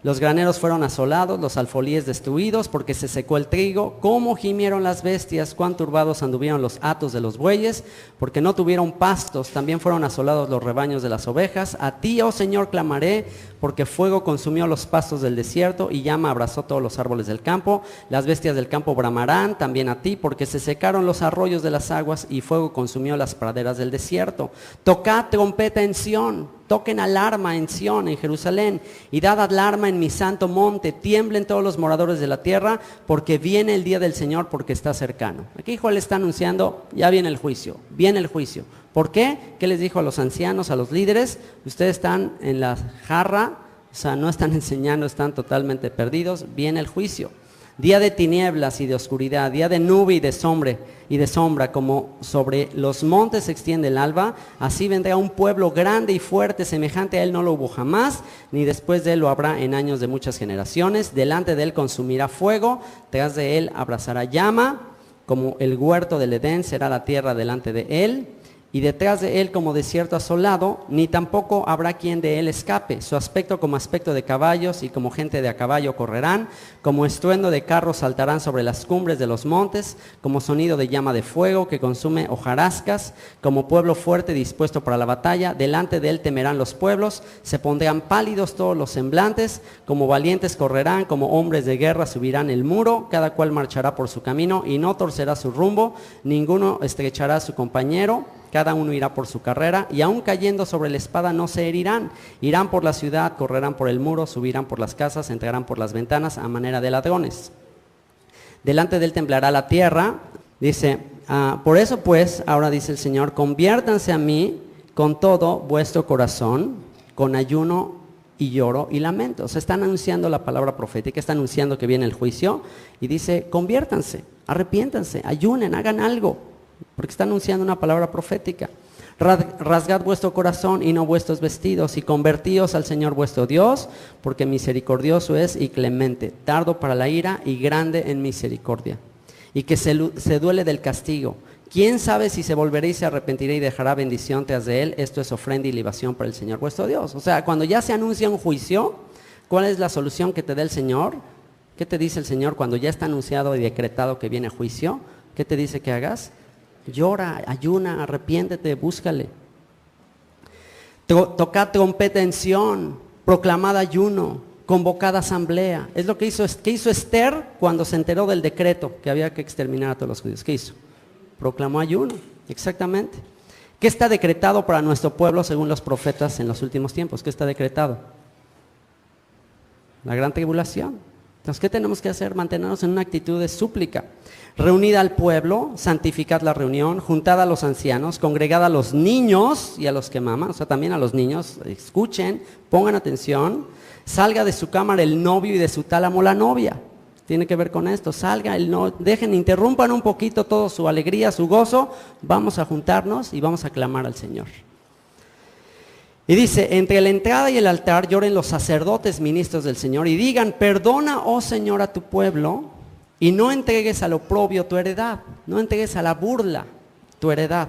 los graneros fueron asolados, los alfolíes destruidos, porque se secó el trigo. Cómo gimieron las bestias, cuán turbados anduvieron los hatos de los bueyes, porque no tuvieron pastos. También fueron asolados los rebaños de las ovejas. A ti, oh Señor, clamaré, porque fuego consumió los pastos del desierto y llama abrazó todos los árboles del campo. Las bestias del campo bramarán también a ti, porque se secaron los arroyos de las aguas y fuego consumió las praderas del desierto. Tocad trompeta en Sión. Toquen alarma en Sión, en Jerusalén, y dad alarma en mi santo monte. Tiemblen todos los moradores de la tierra, porque viene el día del Señor, porque está cercano. Aquí Joel está anunciando, ya viene el juicio, viene el juicio. ¿Por qué? ¿Qué les dijo a los ancianos, a los líderes? Ustedes están en la jarra, o sea, no están enseñando, están totalmente perdidos. Viene el juicio. Día de tinieblas y de oscuridad, día de nube y de sombra, como sobre los montes se extiende el alba, así vendrá un pueblo grande y fuerte, semejante a él no lo hubo jamás, ni después de él lo habrá en años de muchas generaciones. Delante de él consumirá fuego, tras de él abrazará llama, como el huerto del Edén será la tierra delante de él. Y detrás de él como desierto asolado, ni tampoco habrá quien de él escape. Su aspecto como aspecto de caballos, y como gente de a caballo correrán, como estruendo de carros saltarán sobre las cumbres de los montes, como sonido de llama de fuego que consume hojarascas, como pueblo fuerte dispuesto para la batalla. Delante de él temerán los pueblos, se pondrán pálidos todos los semblantes, como valientes correrán, como hombres de guerra subirán el muro, cada cual marchará por su camino y no torcerá su rumbo, ninguno estrechará a su compañero. Cada uno irá por su carrera, y aun cayendo sobre la espada no se herirán. Irán por la ciudad, correrán por el muro, subirán por las casas, entrarán por las ventanas a manera de ladrones. Delante de él temblará la tierra. Dice, por eso pues, ahora dice el Señor, conviértanse a mí con todo vuestro corazón, con ayuno y lloro y lamento. O sea, están anunciando la palabra profética, están anunciando que viene el juicio, y dice, conviértanse, arrepiéntanse, ayunen, hagan algo. Porque está anunciando una palabra profética. Rasgad vuestro corazón y no vuestros vestidos, y convertíos al Señor vuestro Dios, porque misericordioso es y clemente, tardo para la ira y grande en misericordia, y que se duele del castigo. ¿Quién sabe si se volverá y se arrepentirá y dejará bendición tras de él? Esto es ofrenda y libación para el Señor vuestro Dios. O sea, cuando ya se anuncia un juicio, ¿cuál es la solución que te da el Señor? ¿Qué te dice el Señor cuando ya está anunciado y decretado que viene juicio? ¿Qué te dice que hagas? Llora, ayuna, arrepiéntete, búscale. Tocad trompeta en Sión, proclamad ayuno, convocad asamblea. Es lo que hizo Esther cuando se enteró del decreto que había que exterminar a todos los judíos. ¿Qué hizo? Proclamó ayuno, exactamente. ¿Qué está decretado para nuestro pueblo según los profetas en los últimos tiempos? ¿Qué está decretado? La gran tribulación. Entonces, ¿qué tenemos que hacer? Mantenernos en una actitud de súplica. Reunid al pueblo, santificad la reunión, juntad a los ancianos, congregad a los niños y a los que maman, o sea, también a los niños, escuchen, pongan atención. Salga de su cámara el novio y de su tálamo la novia. Tiene que ver con esto, salga, interrumpan un poquito toda su alegría, su gozo, vamos a juntarnos y vamos a clamar al Señor. Y dice, entre la entrada y el altar lloren los sacerdotes ministros del Señor y digan, perdona, oh Señor, a tu pueblo, y no entregues al oprobio tu heredad, no entregues a la burla tu heredad,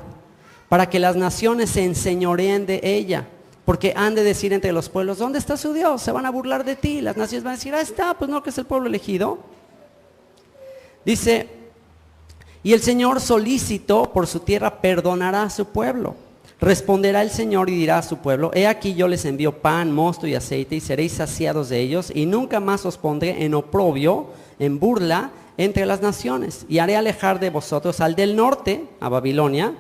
para que las naciones se enseñoreen de ella, porque han de decir entre los pueblos, ¿dónde está su Dios? Se van a burlar de ti, las naciones van a decir, está, pues no, que es el pueblo elegido. Dice, y el Señor solícito por su tierra perdonará a su pueblo. Responderá el Señor y dirá a su pueblo, he aquí yo les envío pan, mosto y aceite, y seréis saciados de ellos, y nunca más os pondré en oprobio, en burla, entre las naciones, y haré alejar de vosotros al del norte, a Babilonia,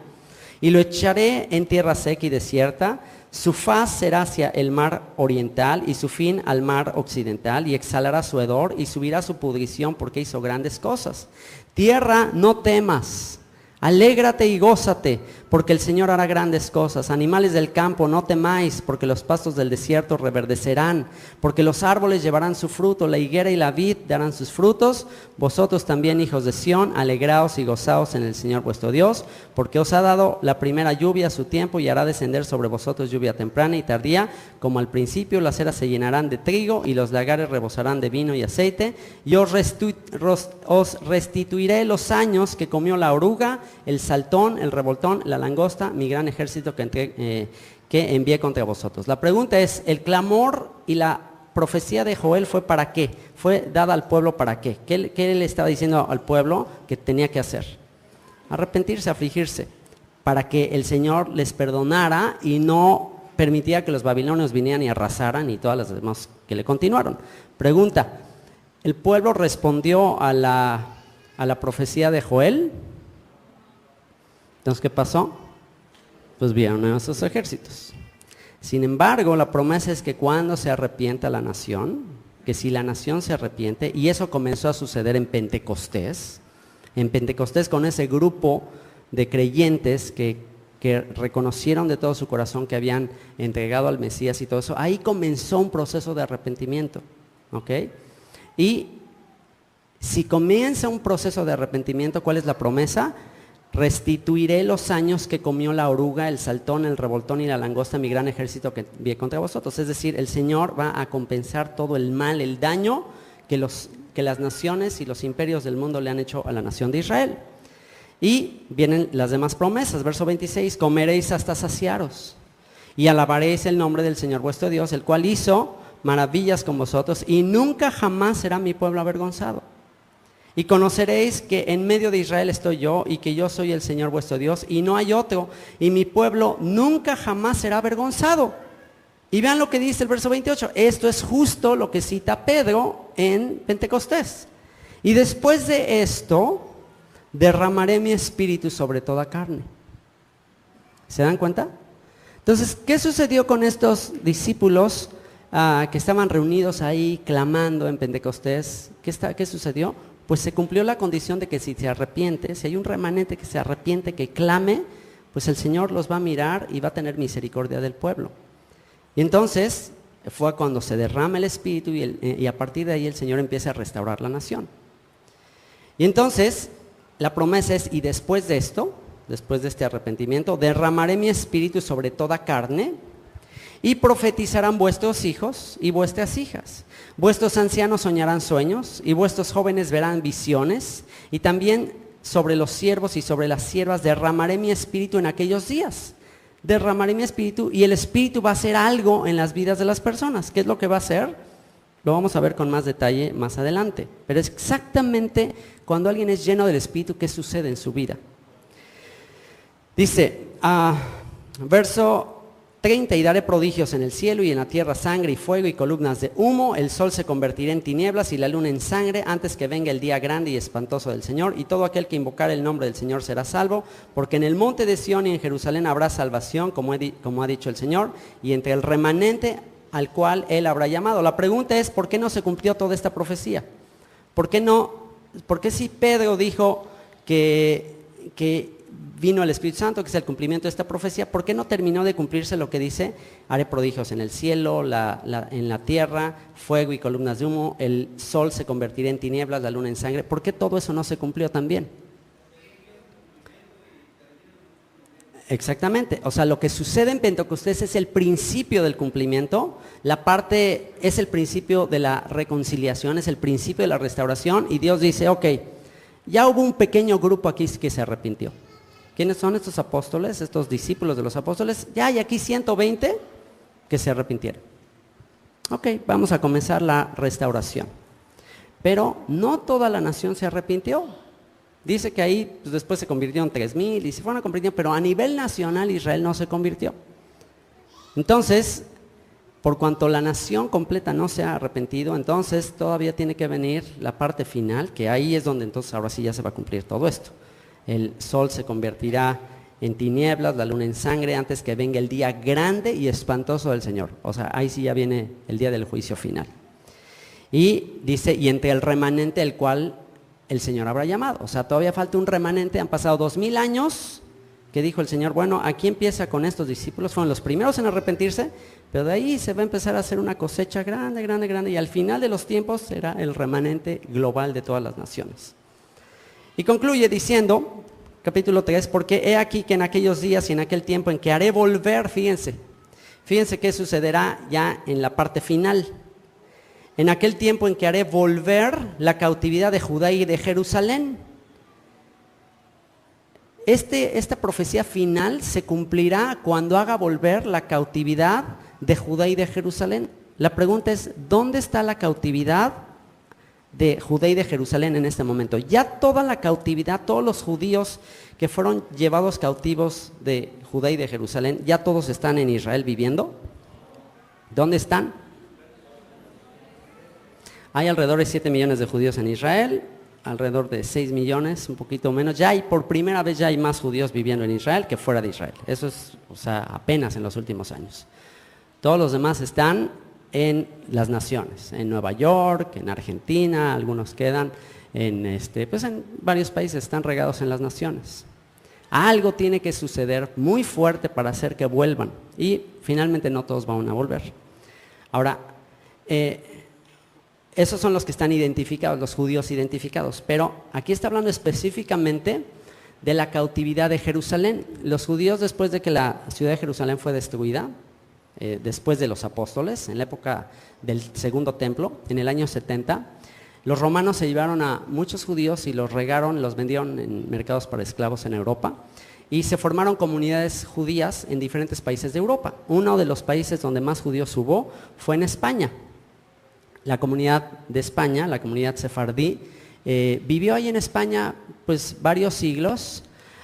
y lo echaré en tierra seca y desierta. Su faz será hacia el mar oriental y su fin al mar occidental, y exhalará su hedor y subirá su pudrición porque hizo grandes cosas. Tierra, no temas, alégrate y gózate, porque el Señor hará grandes cosas. Animales del campo, no temáis, porque los pastos del desierto reverdecerán, porque los árboles llevarán su fruto, la higuera y la vid darán sus frutos. Vosotros también, hijos de Sión, alegraos y gozaos en el Señor vuestro Dios, porque os ha dado la primera lluvia a su tiempo y hará descender sobre vosotros lluvia temprana y tardía, como al principio. Las eras se llenarán de trigo y los lagares rebosarán de vino y aceite, y os restituiré los años que comió la oruga, el saltón, el revoltón, la langosta, mi gran ejército que envié contra vosotros. La pregunta es, ¿el clamor y la profecía de Joel fue para qué? ¿Fue dada al pueblo para qué? ¿Qué le estaba diciendo al pueblo que tenía que hacer? Arrepentirse, afligirse, para que el Señor les perdonara y no permitía que los babilonios vinieran y arrasaran y todas las demás que le continuaron. Pregunta, ¿el pueblo respondió a la profecía de Joel? Entonces, ¿qué pasó? Pues vieron a esos ejércitos. Sin embargo, la promesa es que cuando se arrepienta la nación, que si la nación se arrepiente, y eso comenzó a suceder en Pentecostés con ese grupo de creyentes que reconocieron de todo su corazón que habían entregado al Mesías y todo eso, ahí comenzó un proceso de arrepentimiento, ¿ok? Y si comienza un proceso de arrepentimiento, ¿cuál es la promesa? Restituiré los años que comió la oruga, el saltón, el revoltón y la langosta, mi gran ejército que envié contra vosotros. Es decir, el Señor va a compensar todo el mal, el daño que las naciones y los imperios del mundo le han hecho a la nación de Israel. Y vienen las demás promesas. Verso 26, comeréis hasta saciaros y alabaréis el nombre del Señor vuestro Dios, el cual hizo maravillas con vosotros, y nunca jamás será mi pueblo avergonzado. Y conoceréis que en medio de Israel estoy yo, y que yo soy el Señor vuestro Dios, y no hay otro, y mi pueblo nunca jamás será avergonzado. Y vean lo que dice el verso 28, esto es justo lo que cita Pedro en Pentecostés. Y después de esto, derramaré mi espíritu sobre toda carne. ¿Se dan cuenta? Entonces, ¿qué sucedió con estos discípulos que estaban reunidos ahí clamando en Pentecostés? ¿Qué sucedió? Pues se cumplió la condición de que si se arrepiente, si hay un remanente que se arrepiente, que clame, pues el Señor los va a mirar y va a tener misericordia del pueblo. Y entonces fue cuando se derrama el Espíritu y a partir de ahí el Señor empieza a restaurar la nación. Y entonces la promesa es, y después de esto, después de este arrepentimiento, derramaré mi Espíritu sobre toda carne, y profetizarán vuestros hijos y vuestras hijas. Vuestros ancianos soñarán sueños, y vuestros jóvenes verán visiones, y también sobre los siervos y sobre las siervas derramaré mi espíritu en aquellos días. Derramaré mi espíritu, y el espíritu va a hacer algo en las vidas de las personas. ¿Qué es lo que va a hacer? Lo vamos a ver con más detalle más adelante. Pero es exactamente cuando alguien es lleno del espíritu, ¿qué sucede en su vida? Dice, verso 30, y daré prodigios en el cielo y en la tierra, sangre y fuego y columnas de humo, el sol se convertirá en tinieblas y la luna en sangre antes que venga el día grande y espantoso del Señor, y todo aquel que invocar el nombre del Señor será salvo, porque en el monte de Sión y en Jerusalén habrá salvación, como ha dicho el Señor, y entre el remanente al cual Él habrá llamado. La pregunta es, ¿por qué no se cumplió toda esta profecía? ¿Por qué si Pedro dijo que vino el Espíritu Santo, que es el cumplimiento de esta profecía, ¿por qué no terminó de cumplirse lo que dice? Haré prodigios en el cielo, en la tierra, fuego y columnas de humo, el sol se convertirá en tinieblas, la luna en sangre. ¿Por qué todo eso no se cumplió también? Exactamente, o sea, lo que sucede en Pentecostés es el principio del cumplimiento, es el principio de la reconciliación, es el principio de la restauración, y Dios dice, ok, ya hubo un pequeño grupo aquí que se arrepintió. ¿Quiénes son estos apóstoles, estos discípulos de los apóstoles? Ya hay aquí 120 que se arrepintieron. Ok, vamos a comenzar la restauración. Pero no toda la nación se arrepintió. Dice que ahí pues, después se convirtieron 3,000 y se fueron a convertir, pero a nivel nacional Israel no se convirtió. Entonces, por cuanto la nación completa no se ha arrepentido, entonces todavía tiene que venir la parte final, que ahí es donde entonces ahora sí ya se va a cumplir todo esto. El sol se convertirá en tinieblas, la luna en sangre, antes que venga el día grande y espantoso del Señor. O sea, ahí sí ya viene el día del juicio final. Y dice, y entre el remanente el cual el Señor habrá llamado. O sea, todavía falta un remanente, han pasado 2000 años que dijo el Señor, bueno, aquí empieza con estos discípulos, fueron los primeros en arrepentirse, pero de ahí se va a empezar a hacer una cosecha grande, grande, grande, y al final de los tiempos será el remanente global de todas las naciones. Y concluye diciendo, capítulo 3, porque he aquí que en aquellos días y en aquel tiempo en que haré volver, fíjense qué sucederá ya en la parte final. En aquel tiempo en que haré volver la cautividad de Judá y de Jerusalén. Esta profecía final se cumplirá cuando haga volver la cautividad de Judá y de Jerusalén. La pregunta es, ¿dónde está la cautividad de Judá y de Jerusalén en este momento? Ya toda la cautividad, todos los judíos que fueron llevados cautivos de Judá y de Jerusalén, ¿ya todos están en Israel viviendo? ¿Dónde están? Hay alrededor de 7 millones de judíos en Israel, alrededor de 6 millones, un poquito menos. Por primera vez ya hay más judíos viviendo en Israel que fuera de Israel. Eso es, apenas en los últimos años. Todos los demás están en las naciones, en Nueva York, en Argentina, algunos quedan en varios países, están regados en las naciones. Algo tiene que suceder muy fuerte para hacer que vuelvan, y finalmente no todos van a volver. Ahora, esos son los que están identificados, los judíos identificados, pero aquí está hablando específicamente de la cautividad de Jerusalén. Los judíos, después de que la ciudad de Jerusalén fue destruida, después de los apóstoles, en la época del segundo templo, en el año 70, los romanos se llevaron a muchos judíos y los regaron, los vendieron en mercados para esclavos en Europa, y se formaron comunidades judías en diferentes países de Europa. Uno de los países donde más judíos hubo fue en España. La comunidad de España, la comunidad sefardí, vivió ahí en España pues varios siglos,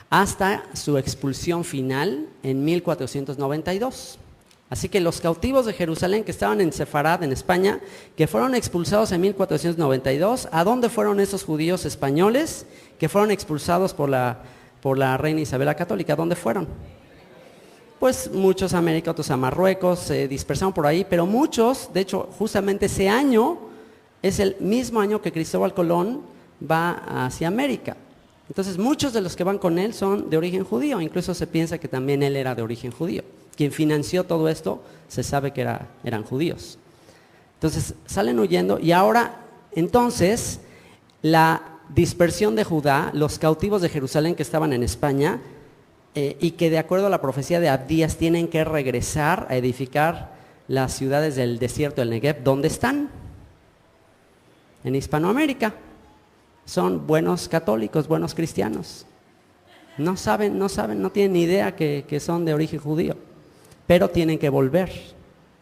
hasta su expulsión final en 1492. Así que los cautivos de Jerusalén que estaban en Sefarad, en España, que fueron expulsados en 1492, ¿a dónde fueron esos judíos españoles que fueron expulsados por la reina Isabel la Católica? ¿A dónde fueron? Pues muchos a América, otros a Marruecos, se dispersaron por ahí, pero muchos, de hecho, justamente ese año es el mismo año que Cristóbal Colón va hacia América. Entonces muchos de los que van con él son de origen judío, incluso se piensa que también él era de origen judío. Quien financió todo esto se sabe que eran judíos. Entonces salen huyendo, y ahora entonces la dispersión de Judá, los cautivos de Jerusalén que estaban en España, y que de acuerdo a la profecía de Abdías tienen que regresar a edificar las ciudades del desierto del Negev. ¿Dónde están? En Hispanoamérica. Son buenos católicos, buenos cristianos. No saben, no tienen ni idea que son de origen judío. Pero tienen que volver,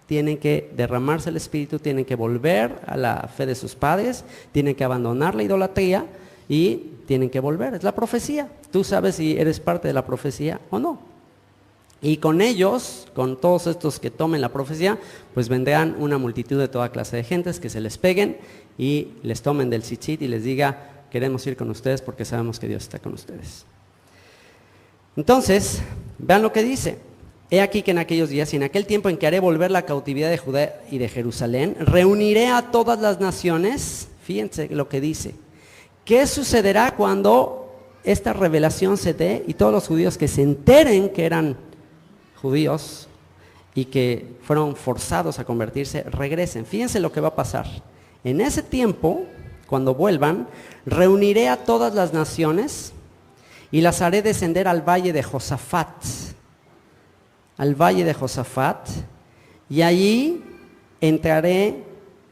tienen que derramarse el Espíritu, tienen que volver a la fe de sus padres, tienen que abandonar la idolatría y tienen que volver. Es la profecía. Tú sabes si eres parte de la profecía o no. Y con ellos, con todos estos que tomen la profecía, pues vendrán una multitud de toda clase de gentes que se les peguen y les tomen del tzitzit y les diga, queremos ir con ustedes porque sabemos que Dios está con ustedes. Entonces, vean lo que dice. He aquí que en aquellos días y en aquel tiempo en que haré volver la cautividad de Judá y de Jerusalén, reuniré a todas las naciones. Fíjense lo que dice. ¿Qué sucederá cuando esta revelación se dé y todos los judíos que se enteren que eran judíos y que fueron forzados a convertirse, regresen? Fíjense lo que va a pasar. En ese tiempo, cuando vuelvan, reuniré a todas las naciones y las haré descender al valle de Josafat. Al valle de Josafat, y allí entraré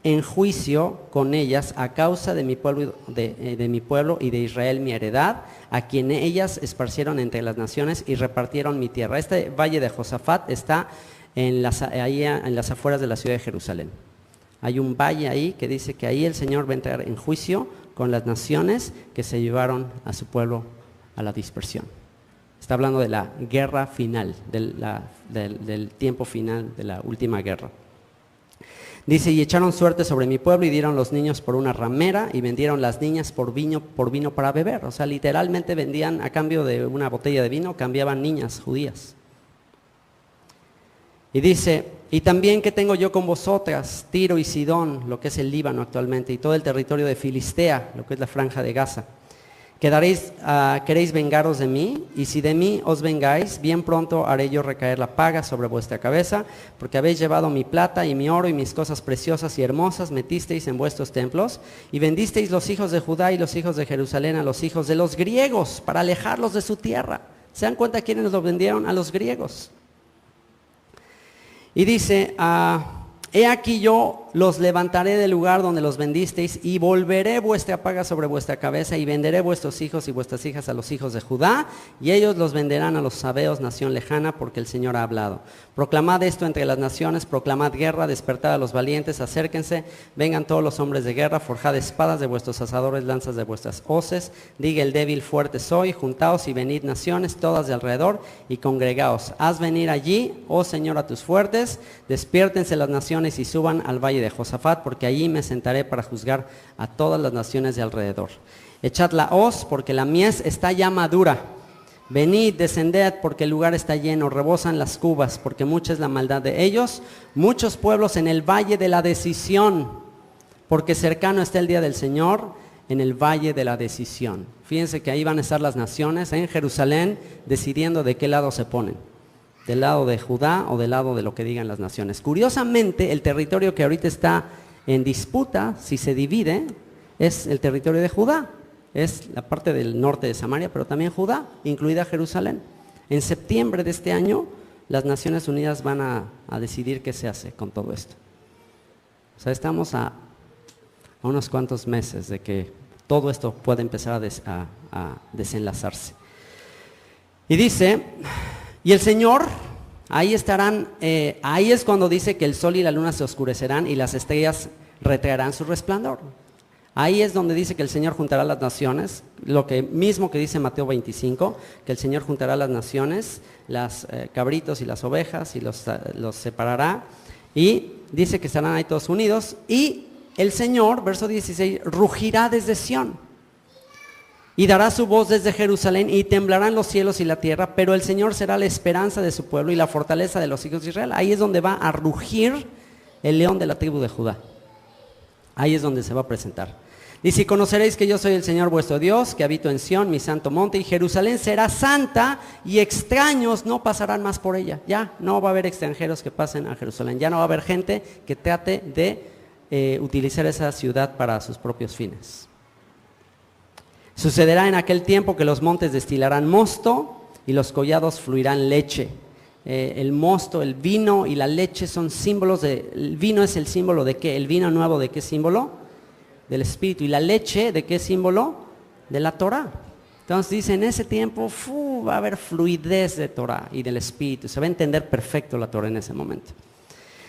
en juicio con ellas a causa de mi pueblo, de mi pueblo y de Israel mi heredad, a quien ellas esparcieron entre las naciones y repartieron mi tierra. Este valle de Josafat está ahí en las afueras de la ciudad de Jerusalén. Hay un valle ahí que dice que ahí el Señor va a entrar en juicio con las naciones que se llevaron a su pueblo a la dispersión. Está hablando de la guerra final, del tiempo final de la última guerra. Dice, y echaron suerte sobre mi pueblo y dieron los niños por una ramera y vendieron las niñas por vino para beber. O sea, literalmente vendían a cambio de una botella de vino, cambiaban niñas judías. Y dice, y también que tengo yo con vosotras, Tiro y Sidón, lo que es el Líbano actualmente, y todo el territorio de Filistea, lo que es la franja de Gaza, Queréis vengaros de mí, y si de mí os vengáis, bien pronto haré yo recaer la paga sobre vuestra cabeza, porque habéis llevado mi plata y mi oro y mis cosas preciosas y hermosas, metisteis en vuestros templos, y vendisteis los hijos de Judá y los hijos de Jerusalén a los hijos de los griegos, para alejarlos de su tierra. ¿Se dan cuenta quiénes los vendieron? A los griegos. Y dice, he aquí yo los levantaré del lugar donde los vendisteis y volveré vuestra paga sobre vuestra cabeza y venderé vuestros hijos y vuestras hijas a los hijos de Judá y ellos los venderán a los sabeos, nación lejana, porque el Señor ha hablado. Proclamad esto entre las naciones, proclamad guerra, despertad a los valientes, acérquense, vengan todos los hombres de guerra, forjad espadas de vuestros asadores, lanzas de vuestras hoces, diga el débil fuerte soy, juntaos y venid naciones todas de alrededor y congregaos. Haz venir allí, oh Señor, a tus fuertes, despiértense las naciones y suban al valle de Josafat, porque allí me sentaré para juzgar a todas las naciones de alrededor. Echad la hoz, porque la mies está ya madura. Venid, descended, porque el lugar está lleno, rebosan las cubas, porque mucha es la maldad de ellos. Muchos pueblos en el valle de la decisión, porque cercano está el día del Señor en el valle de la decisión. Fíjense que ahí van a estar las naciones en Jerusalén, decidiendo de qué lado se ponen. Del lado de Judá o del lado de lo que digan las naciones. Curiosamente, el territorio que ahorita está en disputa, si se divide, es el territorio de Judá. Es la parte del norte de Samaria, pero también Judá, incluida Jerusalén. En septiembre de este año, las Naciones Unidas van a decidir qué se hace con todo esto. O sea, estamos a unos cuantos meses de que todo esto pueda empezar a desenlazarse. Y dice... Y el Señor, ahí estarán, ahí es cuando dice que el sol y la luna se oscurecerán y las estrellas retraerán su resplandor. Ahí es donde dice que el Señor juntará las naciones, lo que mismo que dice Mateo 25, que el Señor juntará las naciones, las cabritos y las ovejas y los separará. Y dice que estarán ahí todos unidos. Y el Señor, verso 16, rugirá desde Sión. Y dará su voz desde Jerusalén y temblarán los cielos y la tierra, pero el Señor será la esperanza de su pueblo y la fortaleza de los hijos de Israel. Ahí es donde va a rugir el león de la tribu de Judá. Ahí es donde se va a presentar. Dice, y conoceréis que yo soy el Señor vuestro Dios, que habito en Sión, mi santo monte, y Jerusalén será santa y extraños no pasarán más por ella. Ya no va a haber extranjeros que pasen a Jerusalén. Ya no va a haber gente que trate de utilizar esa ciudad para sus propios fines. Sucederá en aquel tiempo que los montes destilarán mosto y los collados fluirán leche. El mosto, el vino y la leche son símbolos el vino es el símbolo de ¿qué? El vino nuevo, ¿de qué símbolo? Del Espíritu. ¿Y la leche de qué símbolo? De la Torah. Entonces dice, en ese tiempo va a haber fluidez de Torah y del Espíritu. Se va a entender perfecto la Torah en ese momento.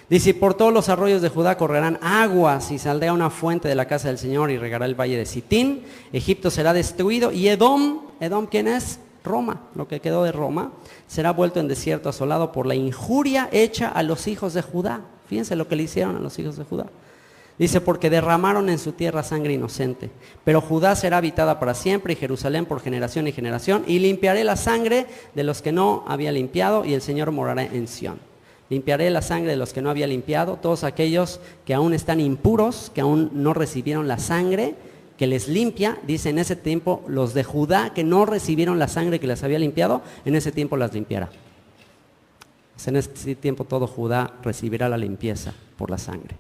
Dice, por todos los arroyos de Judá correrán aguas y saldrá una fuente de la casa del Señor y regará el valle de Sitín. Egipto será destruido y Edom, ¿quién es? Roma, lo que quedó de Roma, será vuelto en desierto asolado por la injuria hecha a los hijos de Judá. Fíjense lo que le hicieron a los hijos de Judá. Dice, porque derramaron en su tierra sangre inocente. Pero Judá será habitada para siempre y Jerusalén por generación y generación. Y limpiaré la sangre de los que no había limpiado y el Señor morará en Sión. Limpiaré la sangre de los que no había limpiado, todos aquellos que aún están impuros, que aún no recibieron la sangre, que les limpia. Dice, en ese tiempo los de Judá que no recibieron la sangre que les había limpiado, en ese tiempo las limpiará. En ese tiempo todo Judá recibirá la limpieza por la sangre.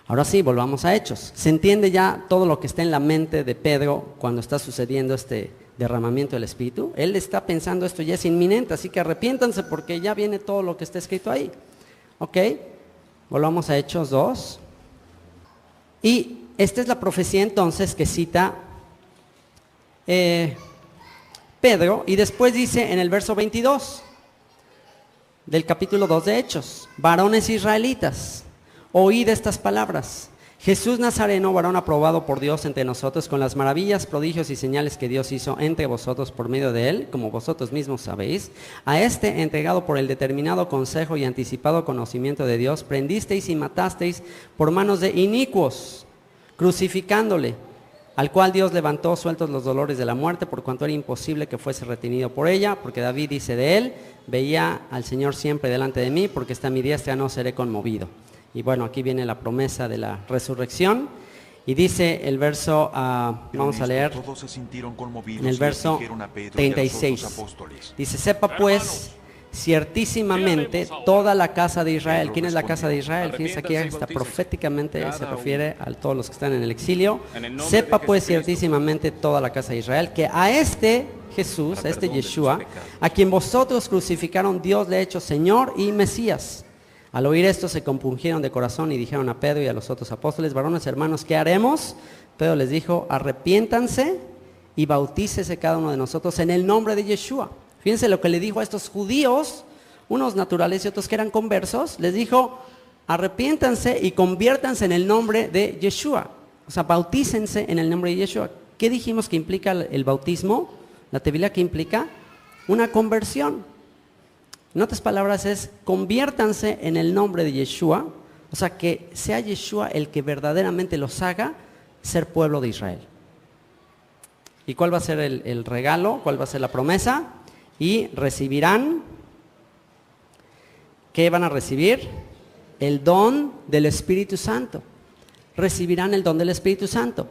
Ahora sí, volvamos a Hechos. Se entiende ya todo lo que está en la mente de Pedro cuando está sucediendo este derramamiento del Espíritu. Él está pensando esto ya es inminente, así que arrepiéntanse porque ya viene todo lo que está escrito ahí. Ok, volvamos a Hechos 2. Y esta es la profecía entonces que cita Pedro, y después dice en el verso 22 del capítulo 2 de Hechos, varones israelitas, oíd estas palabras. Jesús Nazareno, varón aprobado por Dios entre nosotros, con las maravillas, prodigios y señales que Dios hizo entre vosotros por medio de él, como vosotros mismos sabéis, a este entregado por el determinado consejo y anticipado conocimiento de Dios, prendisteis y matasteis por manos de inicuos, crucificándole, al cual Dios levantó sueltos los dolores de la muerte, por cuanto era imposible que fuese retenido por ella, porque David dice de él, veía al Señor siempre delante de mí, porque está a mi diestra no seré conmovido. Y bueno, aquí viene la promesa de la resurrección. Y dice el verso, vamos a leer, Todos se sintieron conmovidos en el y les verso dijeron a Pedro y a los 36. otros apóstoles: Dice, sepa pues ciertísimamente toda la casa de Israel. ¿Quién es la casa de Israel? Fíjense aquí hasta proféticamente se refiere a todos los que están en el exilio. Sepa pues ciertísimamente toda la casa de Israel que a este Jesús, a este Yeshua, a quien vosotros crucificaron, Dios le ha hecho Señor y Mesías. Al oír esto se compungieron de corazón y dijeron a Pedro y a los otros apóstoles: varones hermanos, ¿qué haremos? Pedro les dijo: arrepiéntanse y bautícese cada uno de nosotros en el nombre de Yeshua. Fíjense lo que le dijo a estos judíos, unos naturales y otros que eran conversos. Les dijo: arrepiéntanse y conviértanse en el nombre de Yeshua. O sea, bautícense en el nombre de Yeshua. ¿Qué dijimos que implica el bautismo? La tevilá, que implica una conversión. En otras palabras es: conviértanse en el nombre de Yeshua. O sea, que sea Yeshua el que verdaderamente los haga ser pueblo de Israel. ¿Y cuál va a ser el regalo? ¿Cuál va a ser la promesa? Y recibirán, ¿qué van a recibir? El don del Espíritu Santo. Recibirán el don del Espíritu Santo.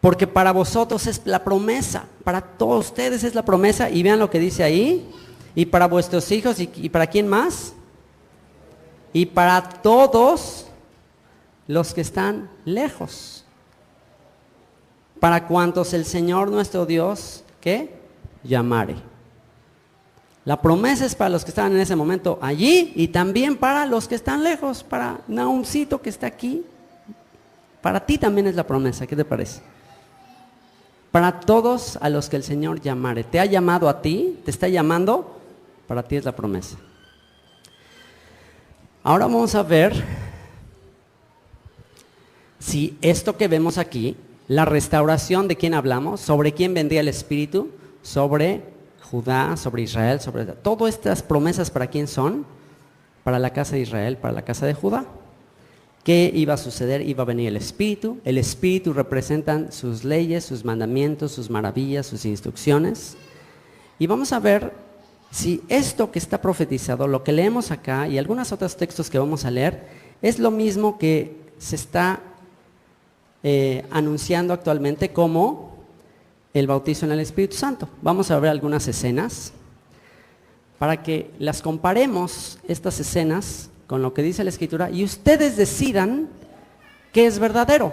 Porque para vosotros es la promesa, para todos ustedes es la promesa. Y vean lo que dice ahí: y para vuestros hijos, y para quién más, y para todos los que están lejos, para cuantos el Señor nuestro Dios, ¿qué? Llamare. La promesa es para los que estaban en ese momento allí y también para los que están lejos, para Nahumcito que está aquí. Para ti también es la promesa, ¿qué te parece? Para todos a los que el Señor llamare. Te ha llamado a ti, te está llamando, para ti es la promesa. Ahora vamos a ver si esto que vemos aquí, la restauración, ¿de quién hablamos? ¿Sobre quién vendría el Espíritu? Sobre Judá, sobre Israel, sobre todas estas promesas. ¿Para quién son? Para la casa de Israel, para la casa de Judá. ¿Qué iba a suceder? Iba a venir el Espíritu. El Espíritu representan sus leyes, sus mandamientos, sus maravillas, sus instrucciones. Y vamos a ver si esto que está profetizado, lo que leemos acá y algunos otros textos que vamos a leer, es lo mismo que se está anunciando actualmente como el bautizo en el Espíritu Santo. Vamos a ver algunas escenas para que las comparemos, estas escenas, con lo que dice la Escritura, y ustedes decidan qué es verdadero,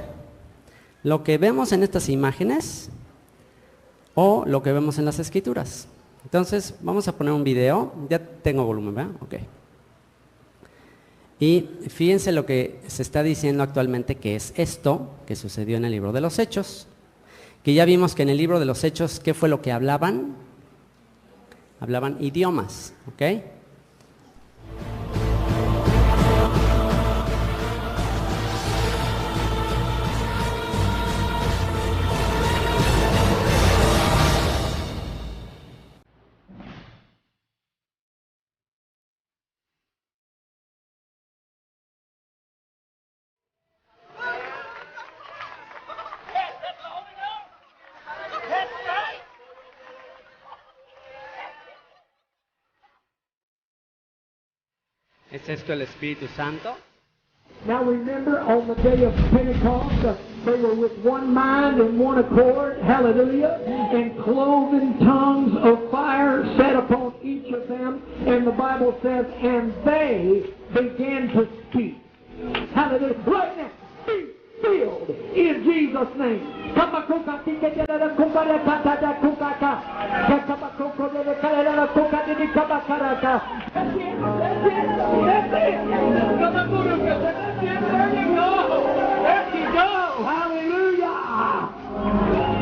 lo que vemos en estas imágenes o lo que vemos en las Escrituras. Entonces vamos a poner un video. Ya tengo volumen, ¿verdad? Ok. Y fíjense lo que se está diciendo actualmente, que es esto que sucedió en el libro de los Hechos. Que ya vimos que en el libro de los Hechos, ¿qué fue lo que hablaban? Hablaban idiomas, ¿ok? ¿Es esto el Espíritu Santo? Now remember, on the day of Pentecost, they were with one mind and one accord, hallelujah, and cloven tongues of fire set upon each of them, and the Bible says, and they began to speak. Hallelujah. Right now, be filled in Jesus' name. Hallelujah.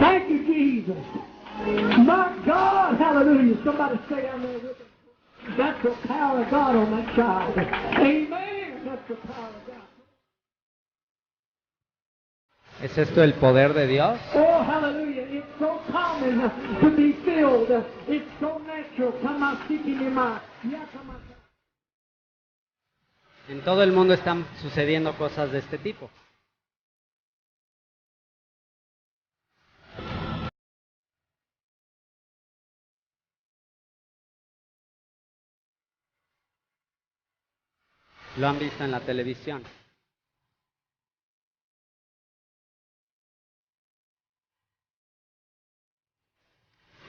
Thank you, Jesus. My God, hallelujah. Somebody say amen with it. That's the power of God on that child. Amen. That's the power of God. ¿Es esto el poder de Dios? Oh, hallelujah. It's so common to be filled. It's so natural. Come on, seeking your mind. Yeah, come on. En todo el mundo están sucediendo cosas de este tipo. Lo han visto en la televisión.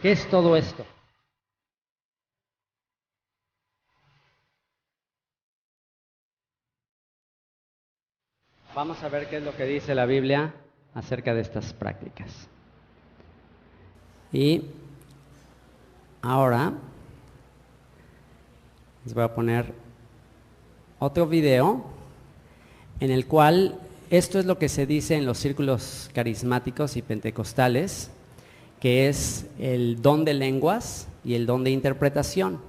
¿Qué es todo esto? Vamos a ver qué es lo que dice la Biblia acerca de estas prácticas. Y ahora les voy a poner otro video en el cual esto es lo que se dice en los círculos carismáticos y pentecostales, que es el don de lenguas y el don de interpretación.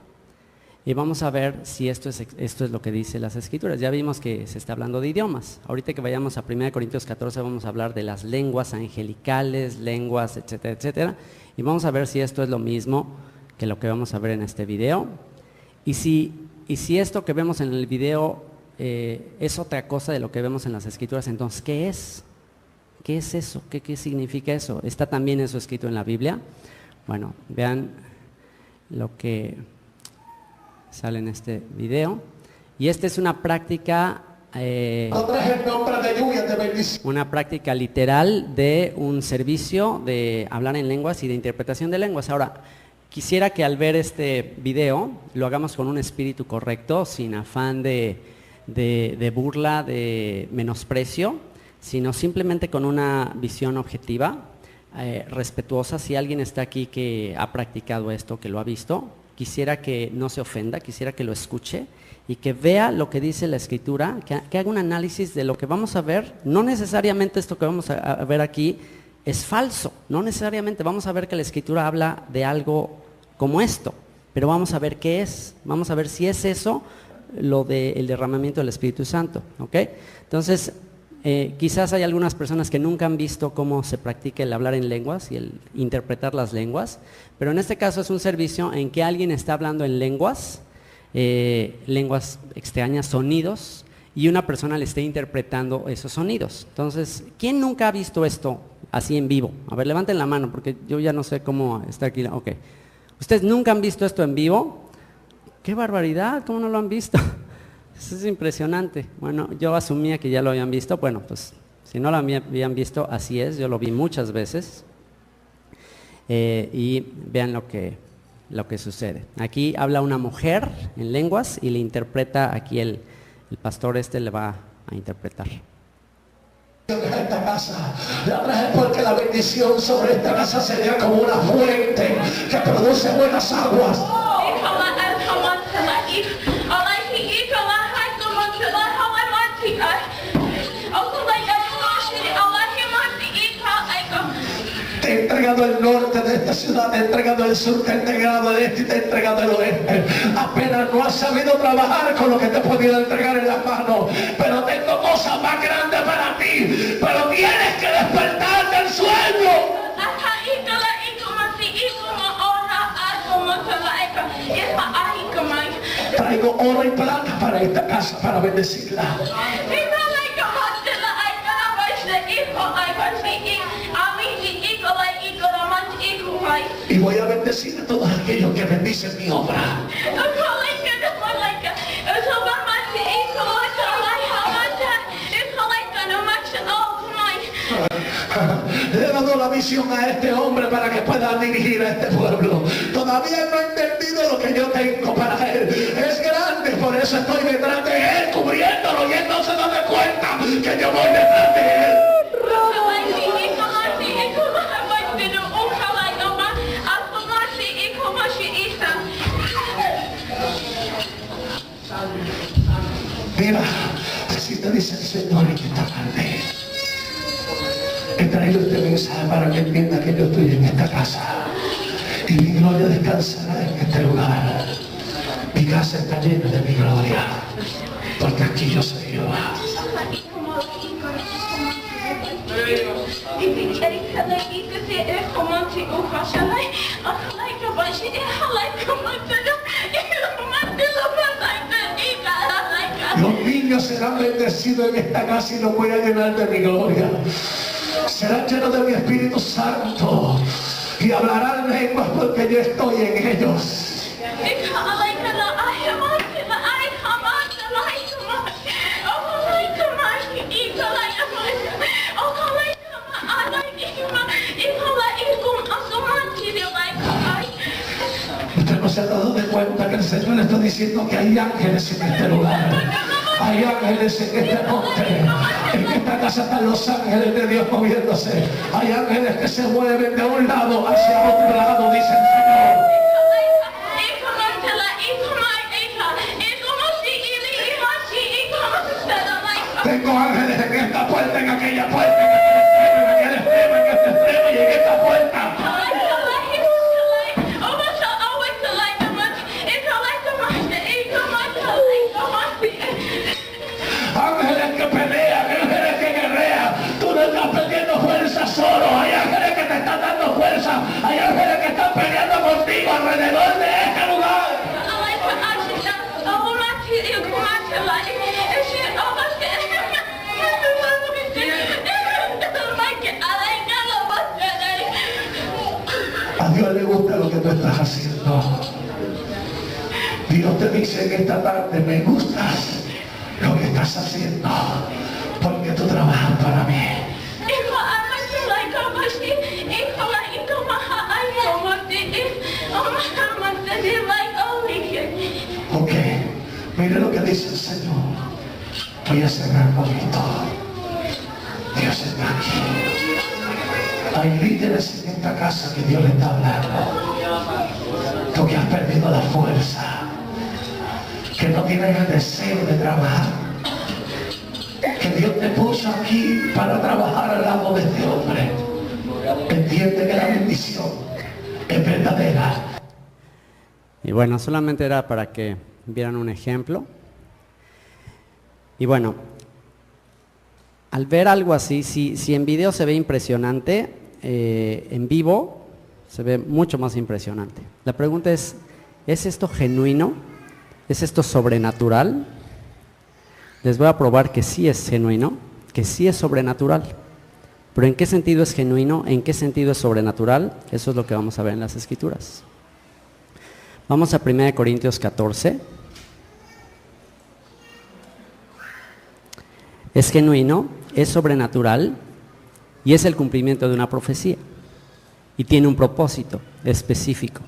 Y vamos a ver si esto es lo que dice las Escrituras. Ya vimos que se está hablando de idiomas. Ahorita que vayamos a 1 Corintios 14 vamos a hablar de las lenguas angelicales, lenguas, etcétera, etcétera. Y vamos a ver si esto es lo mismo que lo que vamos a ver en este video. Y si esto que vemos en el video es otra cosa de lo que vemos en las Escrituras, entonces, ¿qué es? ¿Qué es eso? ¿Qué significa eso? ¿Está también eso escrito en la Biblia? Bueno, vean lo que sale en este video. Y esta es una práctica, una práctica literal de un servicio de hablar en lenguas y de interpretación de lenguas. Ahora, quisiera que al ver este video lo hagamos con un espíritu correcto, sin afán de burla, de menosprecio, sino simplemente con una visión objetiva, respetuosa. Si alguien está aquí que ha practicado esto, que lo ha visto, quisiera que no se ofenda, quisiera que lo escuche y que vea lo que dice la Escritura, que haga un análisis de lo que vamos a ver. No necesariamente esto que vamos a ver aquí es falso, no necesariamente vamos a ver que la Escritura habla de algo como esto, pero vamos a ver qué es, vamos a ver si es eso, lo del derramamiento del Espíritu Santo, ¿ok? Entonces, quizás hay algunas personas que nunca han visto cómo se practica el hablar en lenguas y el interpretar las lenguas, pero en este caso es un servicio en que alguien está hablando en lenguas, lenguas extrañas, sonidos, y una persona le está interpretando esos sonidos. Entonces, ¿quién nunca ha visto esto así en vivo? A ver, levanten la mano porque yo ya no sé cómo está aquí. Ok. ¿Ustedes nunca han visto esto en vivo? ¡Qué barbaridad! ¿Cómo no lo han visto? Eso es impresionante. Bueno, yo asumía que ya lo habían visto. Bueno, pues si no lo habían visto, así es. Yo lo vi muchas veces. Y vean lo que sucede. Aquí habla una mujer en lenguas y le interpreta, aquí el pastor le va a interpretar. A esta casa la traje porque la bendición sobre esta casa sería como una fuente que produce buenas aguas. Te he entregado el norte de esta ciudad, te he entregado el sur, te he entregado el este y te he entregado el oeste. Apenas no has sabido trabajar con lo que te he podido entregar en las manos, pero tengo cosas más grandes para ti, pero tienes que despertar del sueño. Traigo oro y plata para esta casa, para bendecirla. Y voy a bendecir a todos aquellos que bendicen mi obra. Le he dado la visión a este hombre para que pueda dirigir a este pueblo. Todavía no he entendido lo que yo tengo para él. Es grande, por eso estoy detrás de él, cubriéndolo, y él no se da cuenta que yo voy detrás de él. Mira, así te dice el Señor en esta tarde. He traído este mensaje para que entienda que yo estoy en esta casa y mi gloria descansará en este lugar. Mi casa está llena de mi gloria, porque aquí yo soy Jehová. Los niños serán bendecidos en esta casa y los voy a llenar de mi gloria. Serán llenos de mi Espíritu Santo y hablarán lenguas porque yo estoy en ellos. Señor está diciendo que hay ángeles en este lugar. Hay ángeles en este monte. En esta casa están los ángeles de Dios moviéndose. Hay ángeles que se mueven de un lado hacia otro lado, dice el Señor. Tengo ángeles en esta puerta, en aquella puerta, en aquel extremo, en este extremo y en esta puerta. Ángeles que pelean, ángeles que guerrean. Tú no estás perdiendo fuerza solo. Hay ángeles que te están dando fuerza. Hay ángeles que están peleando contigo alrededor de este lugar. A Dios le gusta lo que tú estás haciendo. Dios te dice en esta tarde, me gustas lo que estás haciendo, porque tú trabajas para mí. Ok, mire lo que dice el Señor. Voy a cerrar un poquito. Dios está aquí. Hay líderes en esta casa que Dios le está hablando. Tú que has perdido la fuerza, que no tienes el deseo de trabajar, que Dios te puso aquí para trabajar al lado de este hombre. Entiende que la bendición es verdadera. Y bueno, solamente era para que vieran un ejemplo. Y bueno, al ver algo así, si en video se ve impresionante, en vivo se ve mucho más impresionante. La pregunta es esto genuino? ¿Es esto sobrenatural? Les voy a probar que sí es genuino, que sí es sobrenatural. Pero ¿en qué sentido es genuino? ¿En qué sentido es sobrenatural? Eso es lo que vamos a ver en las Escrituras. Vamos a 1 Corintios 14. Es genuino, es sobrenatural y es el cumplimiento de una profecía. Y tiene un propósito específico.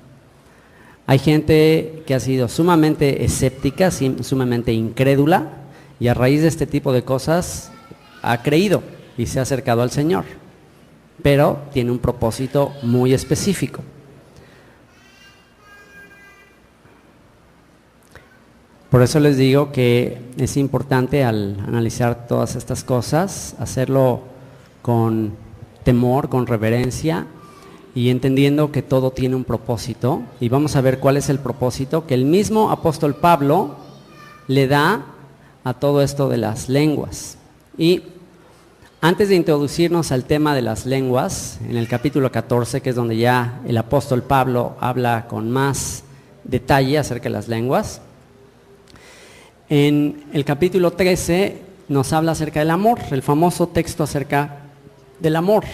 Hay gente que ha sido sumamente escéptica, sumamente incrédula, y a raíz de este tipo de cosas ha creído y se ha acercado al Señor. Pero tiene un propósito muy específico. Por eso les digo que es importante al analizar todas estas cosas, hacerlo con temor, con reverencia, y entendiendo que todo tiene un propósito. Y vamos a ver cuál es el propósito que el mismo apóstol Pablo le da a todo esto de las lenguas. Y antes de introducirnos al tema de las lenguas, en el capítulo 14, que es donde ya el apóstol Pablo habla con más detalle acerca de las lenguas, en el capítulo 13 nos habla acerca del amor, el famoso texto acerca del amor,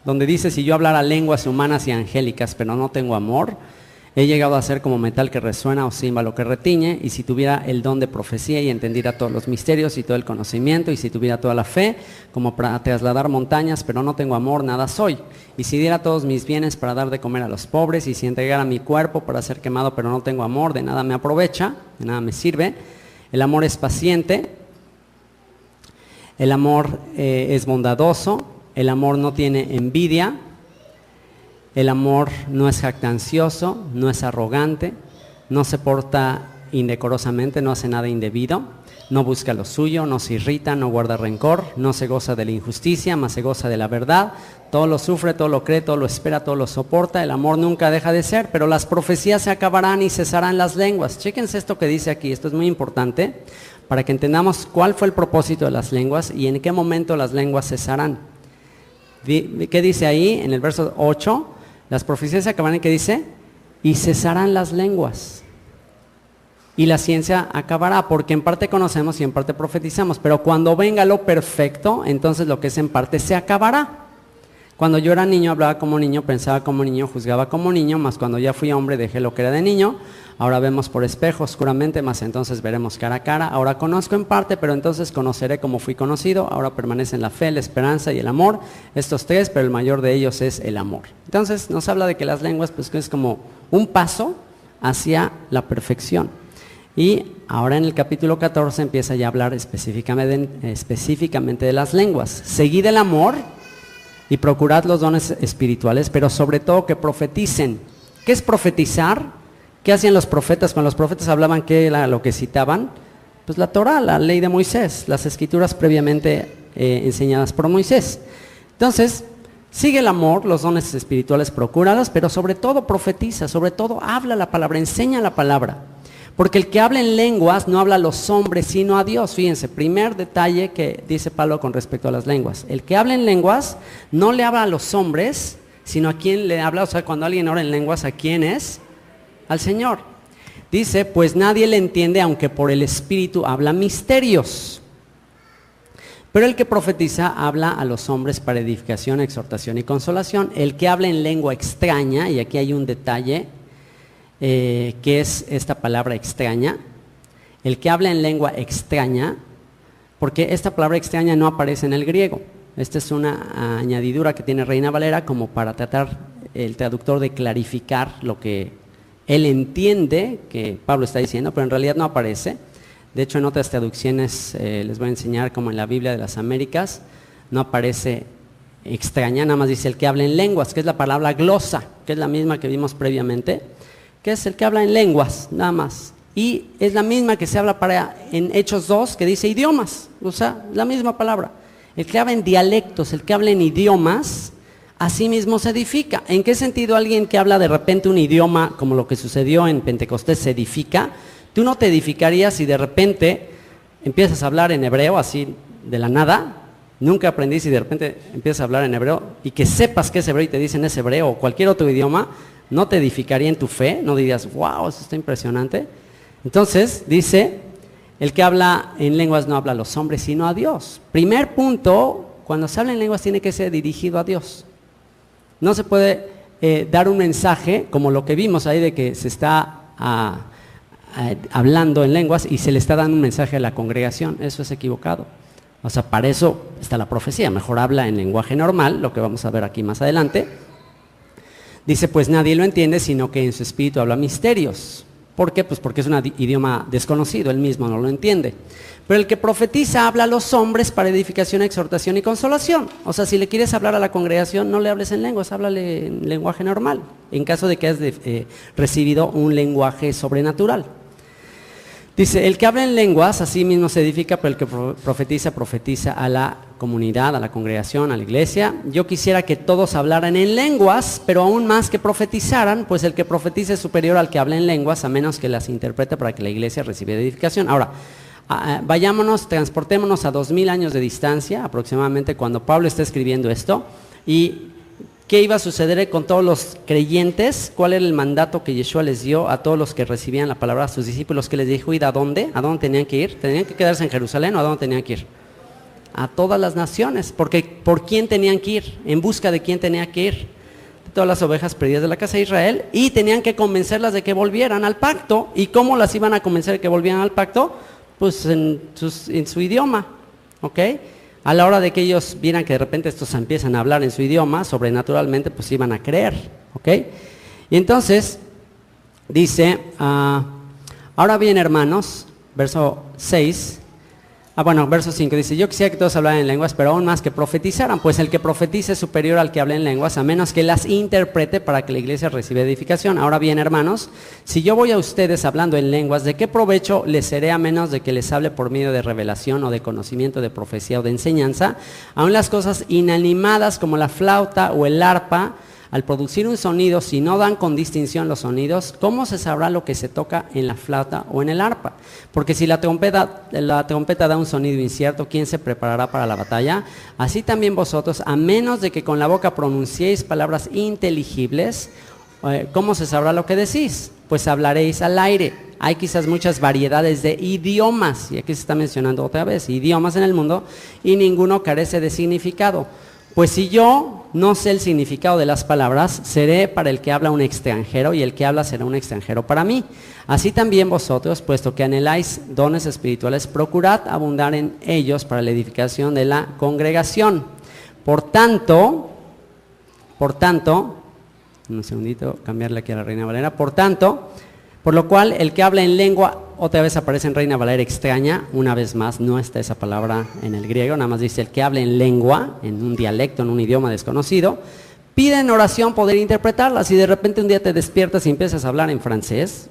donde dice, si yo hablara lenguas humanas y angélicas, pero no tengo amor, he llegado a ser como metal que resuena o címbalo que retiñe, y si tuviera el don de profecía y entendiera todos los misterios y todo el conocimiento, y si tuviera toda la fe, como para trasladar montañas, pero no tengo amor, nada soy. Y si diera todos mis bienes para dar de comer a los pobres, y si entregara mi cuerpo para ser quemado, pero no tengo amor, de nada me aprovecha, de nada me sirve. El amor es paciente, el amor es bondadoso, el amor no tiene envidia, el amor no es jactancioso, no es arrogante, no se porta indecorosamente, no hace nada indebido, no busca lo suyo, no se irrita, no guarda rencor, no se goza de la injusticia, mas se goza de la verdad, todo lo sufre, todo lo cree, todo lo espera, todo lo soporta. El amor nunca deja de ser, pero las profecías se acabarán y cesarán las lenguas. Chéquense esto que dice aquí, esto es muy importante para que entendamos cuál fue el propósito de las lenguas y en qué momento las lenguas cesarán. ¿Qué dice ahí en el verso 8? Las profecías se acabarán, ¿qué dice? Y cesarán las lenguas. Y la ciencia acabará, porque en parte conocemos y en parte profetizamos, pero cuando venga lo perfecto, entonces lo que es en parte se acabará. Cuando yo era niño, hablaba como niño, pensaba como niño, juzgaba como niño, mas cuando ya fui hombre dejé lo que era de niño. Ahora vemos por espejo oscuramente, mas entonces veremos cara a cara. Ahora conozco en parte, pero entonces conoceré como fui conocido. Ahora permanecen la fe, la esperanza y el amor. Estos tres, pero el mayor de ellos es el amor. Entonces nos habla de que las lenguas, pues que es como un paso hacia la perfección. Y ahora en el capítulo 14 empieza ya a hablar específicamente de las lenguas. Seguid el amor y procurad los dones espirituales, pero sobre todo que profeticen. ¿Qué es profetizar? ¿Qué hacían los profetas? Cuando los profetas hablaban, ¿qué era lo que citaban? Pues la Torá, la ley de Moisés, las escrituras previamente enseñadas por Moisés. Entonces, sigue el amor, los dones espirituales procúralos, pero sobre todo profetiza, sobre todo habla la palabra, enseña la palabra. Porque el que habla en lenguas no habla a los hombres, sino a Dios. Fíjense, primer detalle que dice Pablo con respecto a las lenguas. El que habla en lenguas no le habla a los hombres, sino a quien le habla. O sea, cuando alguien ora en lenguas, ¿a quién es? Al Señor. Dice, pues nadie le entiende, aunque por el Espíritu habla misterios. Pero el que profetiza habla a los hombres para edificación, exhortación y consolación. El que habla en lengua extraña, y aquí hay un detalle, que es esta palabra extraña. El que habla en lengua extraña, porque esta palabra extraña no aparece en el griego. Esta es una añadidura que tiene Reina Valera como para tratar el traductor de clarificar lo que él entiende que Pablo está diciendo, pero en realidad no aparece. De hecho, en otras traducciones les voy a enseñar, como en la Biblia de las Américas, no aparece extraña, nada más dice el que habla en lenguas, que es la palabra glosa, que es la misma que vimos previamente, que es el que habla en lenguas, nada más. Y es la misma que se habla en Hechos 2, que dice idiomas, o sea, la misma palabra. El que habla en dialectos, el que habla en idiomas, así mismo se edifica. ¿En qué sentido alguien que habla de repente un idioma, como lo que sucedió en Pentecostés, se edifica? Tú no te edificarías si de repente empiezas a hablar en hebreo, así de la nada. Nunca aprendí si de repente empiezas a hablar en hebreo y que sepas que es hebreo y te dicen es hebreo o cualquier otro idioma, no te edificaría en tu fe, no dirías, wow, eso está impresionante. Entonces, dice, el que habla en lenguas no habla a los hombres, sino a Dios. Primer punto, cuando se habla en lenguas tiene que ser dirigido a Dios. No se puede dar un mensaje, como lo que vimos ahí de que se está hablando en lenguas y se le está dando un mensaje a la congregación. Eso es equivocado. O sea, para eso está la profecía. Mejor habla en lenguaje normal, lo que vamos a ver aquí más adelante. Dice, pues nadie lo entiende, sino que en su espíritu habla misterios. ¿Por qué? Pues porque es un idioma desconocido, él mismo no lo entiende. Pero el que profetiza habla a los hombres para edificación, exhortación y consolación. O sea, si le quieres hablar a la congregación, no le hables en lenguas, háblale en lenguaje normal, en caso de que hayas recibido un lenguaje sobrenatural. Dice, el que habla en lenguas, así mismo se edifica, pero el que profetiza a la comunidad, a la congregación, a la iglesia. Yo quisiera que todos hablaran en lenguas, pero aún más que profetizaran, pues el que profetiza es superior al que habla en lenguas, a menos que las interprete para que la iglesia reciba edificación. Ahora, vayámonos, transportémonos a 2000 años de distancia, aproximadamente, cuando Pablo está escribiendo esto, y ¿qué iba a suceder con todos los creyentes? ¿Cuál era el mandato que Yeshua les dio a todos los que recibían la palabra, a sus discípulos? ¿Qué les dijo? ¿Ir a dónde? ¿A dónde tenían que ir? ¿Tenían que quedarse en Jerusalén o a dónde tenían que ir? A todas las naciones. Porque ¿por quién tenían que ir? ¿En busca de quién tenían que ir? De todas las ovejas perdidas de la casa de Israel. Y tenían que convencerlas de que volvieran al pacto. ¿Y cómo las iban a convencer de que volvieran al pacto? Pues en su idioma, ¿ok? A la hora de que ellos vieran que de repente estos empiezan a hablar en su idioma, sobrenaturalmente pues iban a creer, ¿ok? Y entonces dice, ahora bien hermanos, verso 6, verso 5, dice, yo quisiera que todos hablaran en lenguas, pero aún más que profetizaran, pues el que profetiza es superior al que habla en lenguas, a menos que las interprete para que la iglesia reciba edificación. Ahora bien hermanos, si yo voy a ustedes hablando en lenguas, ¿de qué provecho les seré a menos de que les hable por medio de revelación o de conocimiento, de profecía o de enseñanza? Aún las cosas inanimadas como la flauta o el arpa, al producir un sonido, si no dan con distinción los sonidos, ¿cómo se sabrá lo que se toca en la flauta o en el arpa? Porque si la trompeta da un sonido incierto, ¿quién se preparará para la batalla? Así también vosotros, a menos de que con la boca pronunciéis palabras inteligibles, ¿cómo se sabrá lo que decís? Pues hablaréis al aire. Hay quizás muchas variedades de idiomas, y aquí se está mencionando otra vez, idiomas en el mundo, y ninguno carece de significado. Pues si yo no sé el significado de las palabras, seré para el que habla un extranjero, y el que habla será un extranjero para mí. Así también vosotros, puesto que anheláis dones espirituales, procurad abundar en ellos para la edificación de la congregación. Por tanto, un segundito, cambiarle aquí a la Reina Valera. Por tanto, Por lo cual, el que habla en lengua, otra vez aparece en Reina Valera extraña, una vez más, no está esa palabra en el griego, nada más dice el que habla en lengua, en un dialecto, en un idioma desconocido, pide en oración poder interpretarla. Si de repente un día te despiertas y empiezas a hablar en francés,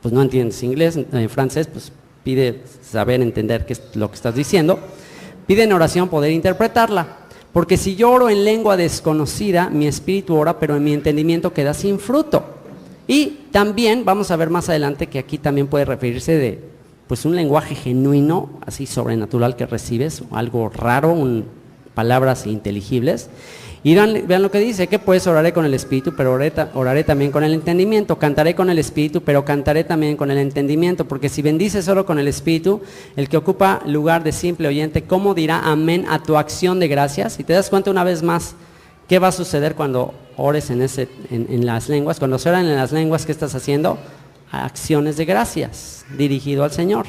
pues no entiendes inglés, en francés, pues pide saber entender qué es lo que estás diciendo, pide en oración poder interpretarla. Porque si yo oro en lengua desconocida, mi espíritu ora, pero en mi entendimiento queda sin fruto. Y también vamos a ver más adelante que aquí también puede referirse de pues un lenguaje genuino, así sobrenatural que recibes, algo raro, palabras inteligibles. Y vean lo que dice, que pues oraré con el espíritu, pero oraré también con el entendimiento. Cantaré con el espíritu, pero cantaré también con el entendimiento. Porque si bendices solo con el espíritu, el que ocupa lugar de simple oyente, ¿cómo dirá amén a tu acción de gracias? Y te das cuenta una vez más, ¿qué va a suceder cuando ores en las lenguas? Cuando se oran en las lenguas, ¿qué estás haciendo? Acciones de gracias, dirigido al Señor.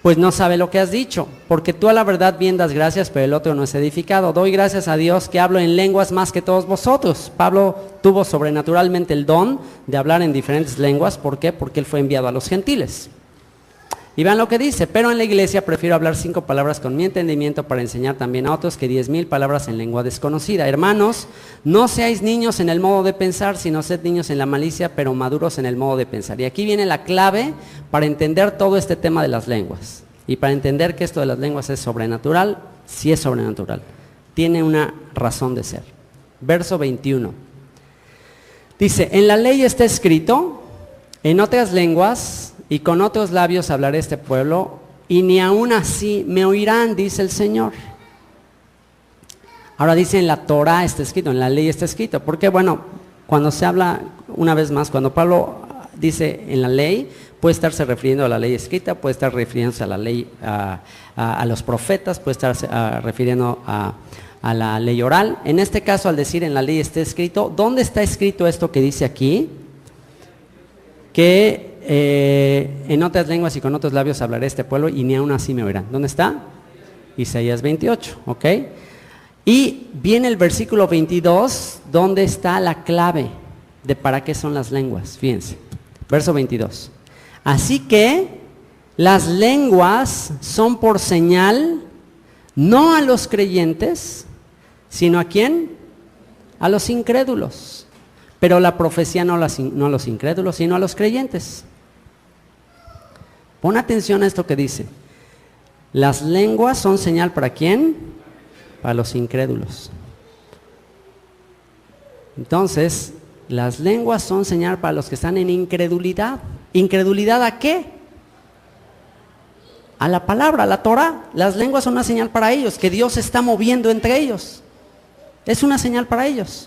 Pues no sabe lo que has dicho, porque tú a la verdad bien das gracias, pero el otro no es edificado. Doy gracias a Dios que hablo en lenguas más que todos vosotros. Pablo tuvo sobrenaturalmente el don de hablar en diferentes lenguas. ¿Por qué? Porque él fue enviado a los gentiles. Y vean lo que dice, pero en la iglesia prefiero hablar 5 palabras con mi entendimiento para enseñar también a otros que 10,000 palabras en lengua desconocida. Hermanos, no seáis niños en el modo de pensar, sino sed niños en la malicia, pero maduros en el modo de pensar. Y aquí viene la clave para entender todo este tema de las lenguas. Y para entender que esto de las lenguas es sobrenatural, sí es sobrenatural. Tiene una razón de ser. Verso 21. Dice, en la ley está escrito, en otras lenguas y con otros labios hablaré este pueblo, y ni aún así me oirán, dice el Señor. Ahora dice en la Torah está escrito, en la ley está escrito. Porque bueno, cuando se habla, una vez más, cuando Pablo dice en la ley, puede estarse refiriendo a la ley escrita, puede estar refiriéndose a la ley, a los profetas, puede estarse refiriendo a la ley oral. En este caso, al decir en la ley está escrito, ¿dónde está escrito esto que dice aquí? Que en otras lenguas y con otros labios hablaré este pueblo y ni aún así me oirán. ¿Dónde está? Isaías 28, ¿ok? Y viene el versículo 22, donde está la clave de para qué son las lenguas. Fíjense, verso 22. Así que las lenguas son por señal, no a los creyentes, sino ¿a quién? A los incrédulos. Pero la profecía no a los incrédulos, sino a los creyentes. Pon atención a esto que dice. Las lenguas son señal ¿para quién? Para los incrédulos. Entonces, las lenguas son señal para los que están en incredulidad. ¿Incredulidad a qué? A la palabra, a la Torah. Las lenguas son una señal para ellos, que Dios se está moviendo entre ellos. Es una señal para ellos.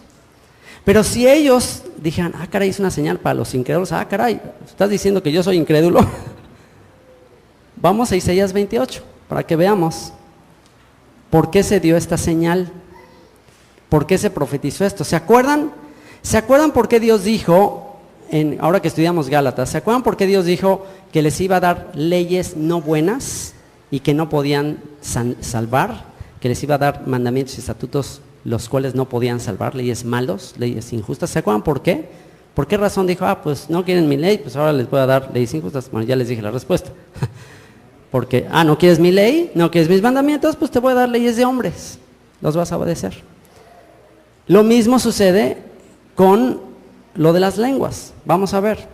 Pero si ellos dijeran, caray, es una señal para los incrédulos, caray, ¿estás diciendo que yo soy incrédulo? Vamos a Isaías 28, para que veamos por qué se dio esta señal, por qué se profetizó esto. ¿Se acuerdan? ¿Se acuerdan por qué Dios dijo, ahora que estudiamos Gálatas, ¿se acuerdan por qué Dios dijo que les iba a dar leyes no buenas y que no podían salvar? Que les iba a dar mandamientos y estatutos los cuales no podían salvar, leyes malos, leyes injustas. ¿Se acuerdan por qué? ¿Por qué razón dijo, pues no quieren mi ley, pues ahora les voy a dar leyes injustas? Bueno, ya les dije la respuesta. Porque, no quieres mi ley, no quieres mis mandamientos, pues te voy a dar leyes de hombres, los vas a obedecer. Lo mismo sucede con lo de las lenguas. Vamos a ver.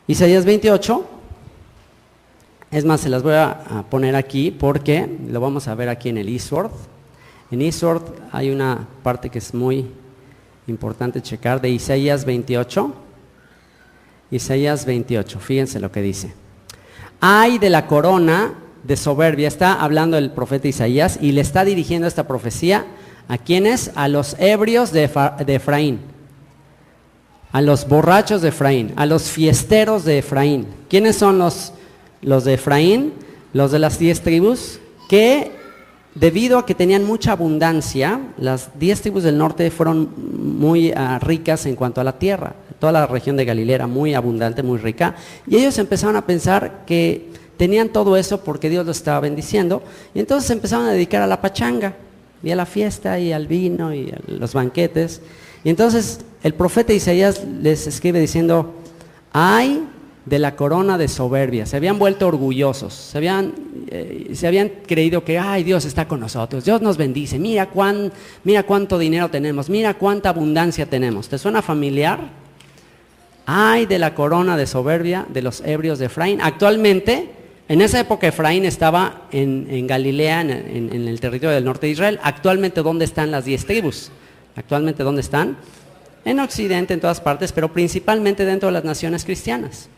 Isaías 28. Es más, se las voy a poner aquí porque lo vamos a ver aquí en el eSword. En eSword hay una parte que es muy importante checar de Isaías 28. Isaías 28, fíjense lo que dice. Ay de la corona de soberbia, está hablando el profeta Isaías y le está dirigiendo esta profecía ¿a quiénes? A los ebrios de Efraín, a los borrachos de Efraín, a los fiesteros de Efraín. ¿Quiénes son los de Efraín? Los de las 10 tribus que debido a que tenían mucha abundancia, las 10 tribus del norte fueron muy ricas en cuanto a la tierra. Toda la región de Galilea era muy abundante, muy rica. Y ellos empezaron a pensar que tenían todo eso porque Dios los estaba bendiciendo. Y entonces se empezaron a dedicar a la pachanga, y a la fiesta, y al vino, y a los banquetes. Y entonces el profeta Isaías les escribe diciendo, ay de la corona de soberbia. Se habían vuelto orgullosos, se habían creído que, ay, Dios está con nosotros, Dios nos bendice, mira cuánto dinero tenemos, mira cuánta abundancia tenemos. ¿Te suena familiar? Ay de la corona de soberbia de los ebrios de Efraín. Actualmente, en esa época Efraín estaba en Galilea, en el territorio del norte de Israel. Actualmente, ¿dónde están las 10 tribus? Actualmente, ¿dónde están? En Occidente, en todas partes, pero principalmente dentro de las naciones cristianas.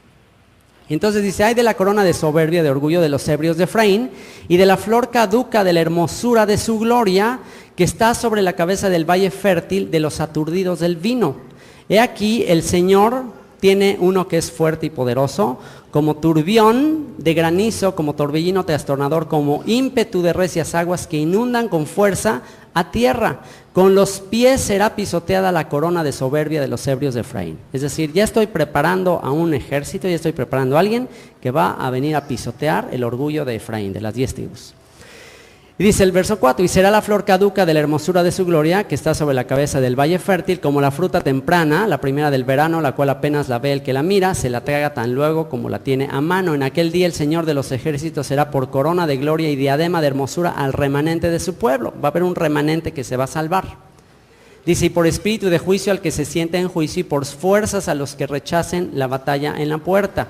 Y entonces dice, ay de la corona de soberbia, de orgullo de los ebrios de Efraín, y de la flor caduca de la hermosura de su gloria, que está sobre la cabeza del valle fértil de los aturdidos del vino. He aquí, el Señor tiene uno que es fuerte y poderoso, como turbión de granizo, como torbellino trastornador, como ímpetu de recias aguas que inundan con fuerza a tierra. Con los pies será pisoteada la corona de soberbia de los ebrios de Efraín. Es decir, ya estoy preparando a un ejército, ya estoy preparando a alguien que va a venir a pisotear el orgullo de Efraín, de las 10 tribus. Y dice el verso 4, y será la flor caduca de la hermosura de su gloria, que está sobre la cabeza del valle fértil, como la fruta temprana, la primera del verano, la cual apenas la ve el que la mira, se la traga tan luego como la tiene a mano. En aquel día el Señor de los ejércitos será por corona de gloria y diadema de hermosura al remanente de su pueblo. Va a haber un remanente que se va a salvar. Dice, y por espíritu de juicio al que se siente en juicio, y por fuerzas a los que rechacen la batalla en la puerta.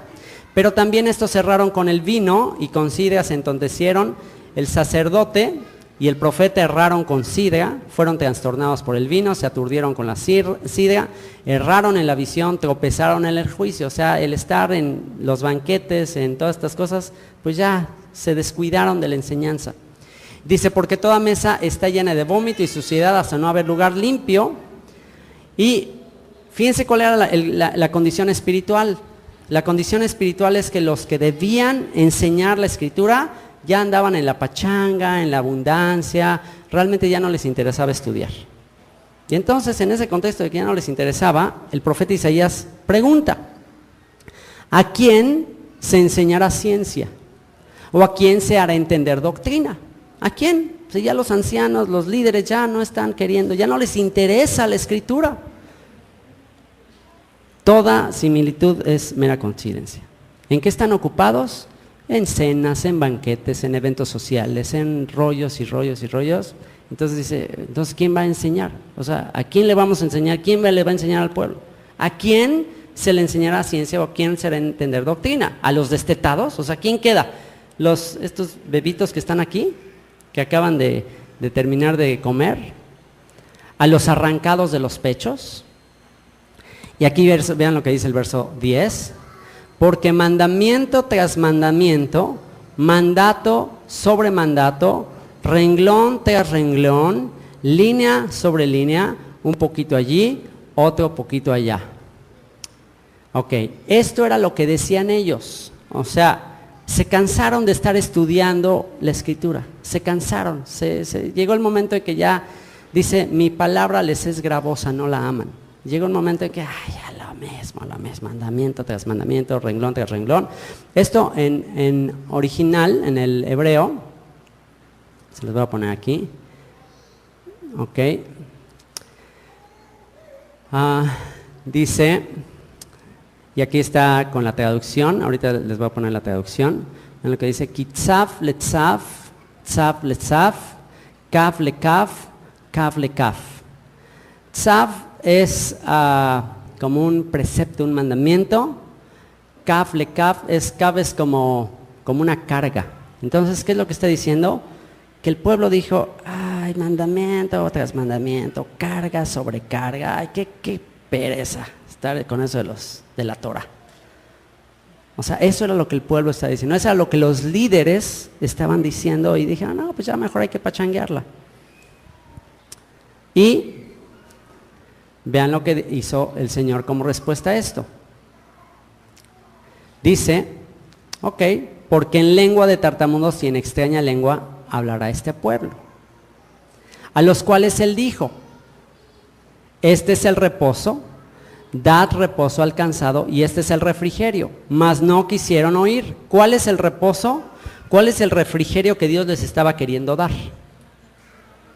Pero también estos cerraron con el vino, y con sidra se entontecieron. El sacerdote y el profeta erraron con sidra, fueron trastornados por el vino, se aturdieron con la sidra, erraron en la visión, tropezaron en el juicio. O sea, el estar en los banquetes, en todas estas cosas, pues ya se descuidaron de la enseñanza. Dice, porque toda mesa está llena de vómito y suciedad hasta no haber lugar limpio. Y fíjense cuál era la condición espiritual. La condición espiritual es que los que debían enseñar la escritura ya andaban en la pachanga, en la abundancia, realmente ya no les interesaba estudiar. Y entonces, en ese contexto de que ya no les interesaba, el profeta Isaías pregunta, ¿a quién se enseñará ciencia? ¿O a quién se hará entender doctrina? ¿A quién? Si ya los ancianos, los líderes ya no están queriendo, ya no les interesa la escritura. Toda similitud es mera coincidencia. ¿En qué están ocupados? En cenas, en banquetes, en eventos sociales, en rollos y rollos y rollos. Entonces dice, entonces ¿quién va a enseñar? O sea, ¿a quién le vamos a enseñar? ¿Quién le va a enseñar al pueblo? ¿A quién se le enseñará ciencia o a quién se le entender doctrina? ¿A los destetados? O sea, ¿quién queda? Estos bebitos que están aquí, que acaban de terminar de comer. ¿A los arrancados de los pechos? Y aquí vean lo que dice el verso 10. Porque mandamiento tras mandamiento, mandato sobre mandato, renglón tras renglón, línea sobre línea, un poquito allí, otro poquito allá. Ok, esto era lo que decían ellos. O sea, se cansaron de estar estudiando la escritura, se cansaron. Llegó el momento en que ya dice, mi palabra les es gravosa, no la aman. Llega un momento en que, ay, ya lo mismo, mandamiento tras mandamiento, renglón tras renglón. Esto en original, en el hebreo, se los voy a poner aquí, ok. Dice, y aquí está con la traducción, ahorita les voy a poner la traducción, en lo que dice, kitzaf letzaf, tzaf letzaf, kaf lekaf, kaf lekaf. Tzaf es como un precepto, un mandamiento. Kaf lekaf es como una carga. Entonces, ¿qué es lo que está diciendo? Que el pueblo dijo, ay, mandamiento tras mandamiento, carga sobre carga, ay, qué pereza estar con eso de la Torah. O sea, eso era lo que el pueblo estaba diciendo, eso era lo que los líderes estaban diciendo y dijeron, no, pues ya mejor hay que pachanguearla. Y vean lo que hizo el Señor como respuesta a esto. Dice, ok, porque en lengua de tartamudos y en extraña lengua hablará este pueblo. A los cuales él dijo, este es el reposo, dad reposo al cansado y este es el refrigerio. Mas no quisieron oír. ¿Cuál es el reposo? ¿Cuál es el refrigerio que Dios les estaba queriendo dar?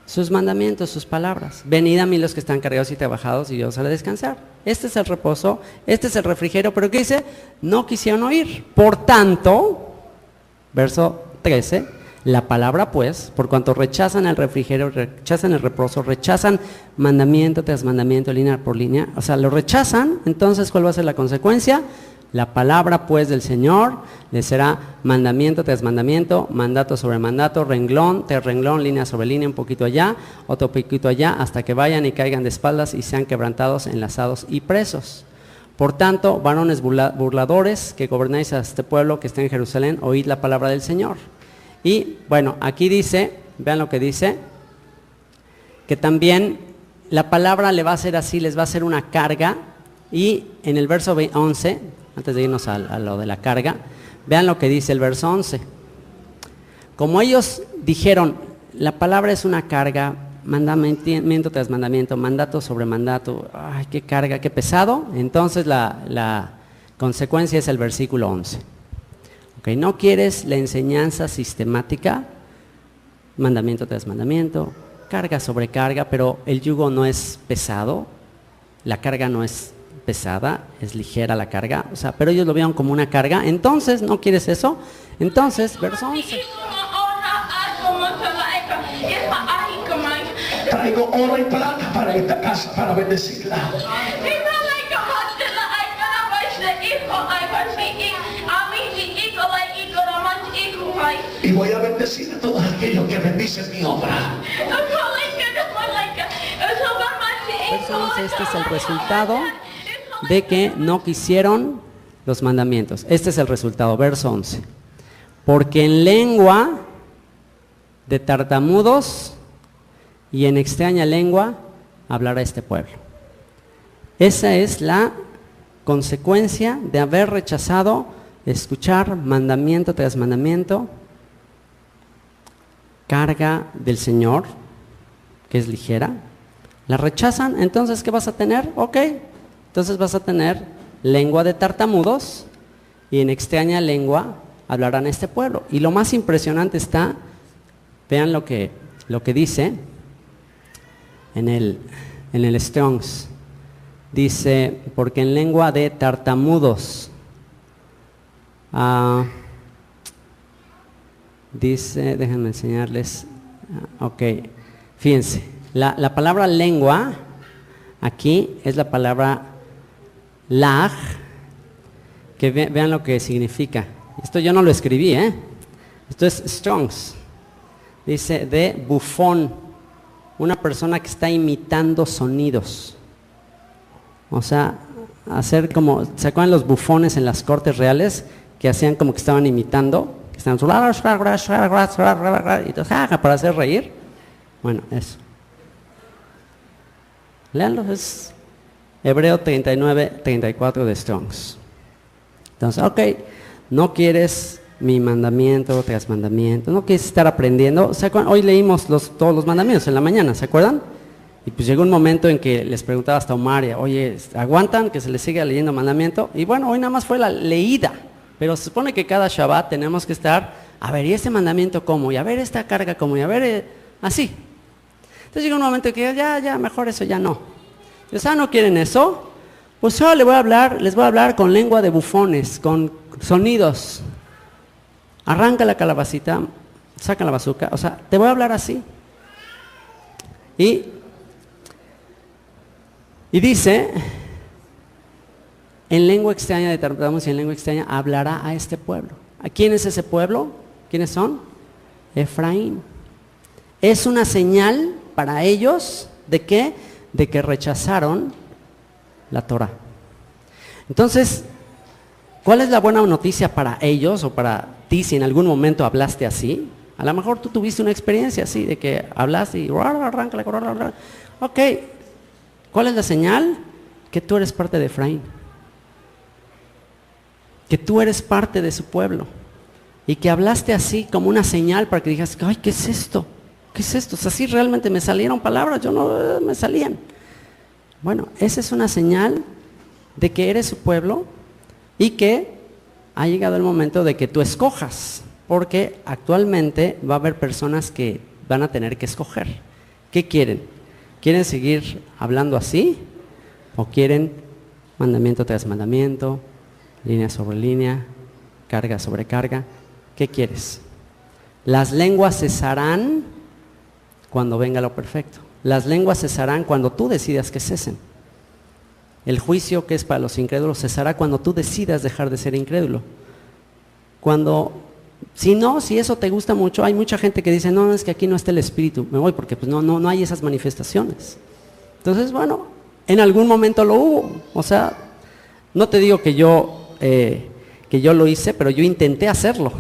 sus mandamientos, sus palabras. Venid a mí los que están cargados y trabajados y yo os haré descansar. Este es el reposo, este es el refrigerio, pero ¿qué dice? No quisieron oír. Por tanto, verso 13, la palabra pues, por cuanto rechazan el refrigerio, rechazan el reposo, rechazan mandamiento tras mandamiento, línea por línea, o sea, lo rechazan, entonces ¿cuál va a ser la consecuencia? La palabra pues del Señor les será mandamiento tras mandamiento, mandato sobre mandato, renglón tras renglón, línea sobre línea, un poquito allá, otro poquito allá, hasta que vayan y caigan de espaldas y sean quebrantados, enlazados y presos. Por tanto, varones burladores que gobernáis a este pueblo que está en Jerusalén, oíd la palabra del Señor. Y bueno, aquí dice, vean lo que dice, que también la palabra le va a ser así, les va a ser una carga. Y en el verso 11, antes de irnos a lo de la carga, vean lo que dice el verso 11. Como ellos dijeron, la palabra es una carga, mandamiento tras mandamiento, mandato sobre mandato, ay, qué carga, qué pesado, entonces la consecuencia es el versículo 11. Okay, no quieres la enseñanza sistemática, mandamiento tras mandamiento, carga sobre carga, pero el yugo no es pesado, la carga no es pesada, es ligera la carga, o sea, pero ellos lo vieron como una carga, entonces, ¿no quieres eso? Entonces, verso 11. Traigo oro y plata para esta casa, para bendecirla. Y voy a bendecir a todos aquellos que bendicen mi obra. Verso 11, este es el resultado de que no quisieron los mandamientos. Este es el resultado, verso 11. Porque en lengua de tartamudos y en extraña lengua hablará este pueblo. Esa es la consecuencia de haber rechazado escuchar mandamiento tras mandamiento, carga del Señor, que es ligera. La rechazan, entonces ¿qué vas a tener? Ok, entonces vas a tener lengua de tartamudos y en extraña lengua hablarán este pueblo. Y lo más impresionante está, vean lo que dice en el Strong's. Dice, porque en lengua de tartamudos, dice, déjenme enseñarles, ok, fíjense, la palabra lengua aquí es la palabra lag, que vean lo que significa. Esto yo no lo escribí, esto es Strong's. Dice de bufón, una persona que está imitando sonidos. O sea, hacer como, ¿se acuerdan los bufones en las cortes reales? Que hacían como que estaban imitando, que estaban y entonces, para hacer reír. Bueno, eso. Leanlo, es Hebreo 39:34 de Strong's. Entonces, ok, no quieres mi mandamiento tras mandamiento, no quieres estar aprendiendo. Hoy leímos todos los mandamientos en la mañana, ¿se acuerdan? Y pues llegó un momento en que les preguntaba hasta Omar, oye, ¿aguantan que se les siga leyendo mandamiento? Y bueno, hoy nada más fue la leída, pero se supone que cada Shabbat tenemos que estar, a ver, ¿y este mandamiento cómo? Y a ver esta carga cómo, y a ver, así. Entonces llegó un momento en que ya, mejor eso ya no. Entonces, ¿no quieren eso? Pues yo les voy a hablar con lengua de bufones, con sonidos. Arranca la calabacita, saca la bazuca, o sea, te voy a hablar así. Y dice, en lengua extraña de tartamudos y en lengua extraña hablará a este pueblo. ¿A quién es ese pueblo? ¿Quiénes son? Efraín. Es una señal para ellos de qué? De que rechazaron la Torah. Entonces, ¿cuál es la buena noticia para ellos o para ti si en algún momento hablaste así? A lo mejor tú tuviste una experiencia así, de que hablaste y arranca. Ok, ¿cuál es la señal? Que tú eres parte de Efraín. Que tú eres parte de su pueblo. Y que hablaste así como una señal para que digas, ay, ¿qué es esto? ¿Qué es esto? O sea, sí realmente me salieron palabras, yo no me salían. Bueno, esa es una señal de que eres su pueblo y que ha llegado el momento de que tú escojas, porque actualmente va a haber personas que van a tener que escoger. ¿Qué quieren? ¿Quieren seguir hablando así? ¿O quieren mandamiento tras mandamiento, línea sobre línea, carga sobre carga? ¿Qué quieres? Las lenguas cesarán cuando venga lo perfecto. Las lenguas cesarán cuando tú decidas que cesen. El juicio que es para los incrédulos cesará cuando tú decidas dejar de ser incrédulo. Si eso te gusta mucho, hay mucha gente que dice, no, es que aquí no está el Espíritu, me voy porque pues no hay esas manifestaciones. Entonces, bueno, en algún momento lo hubo. O sea, no te digo que yo lo hice, pero yo intenté hacerlo.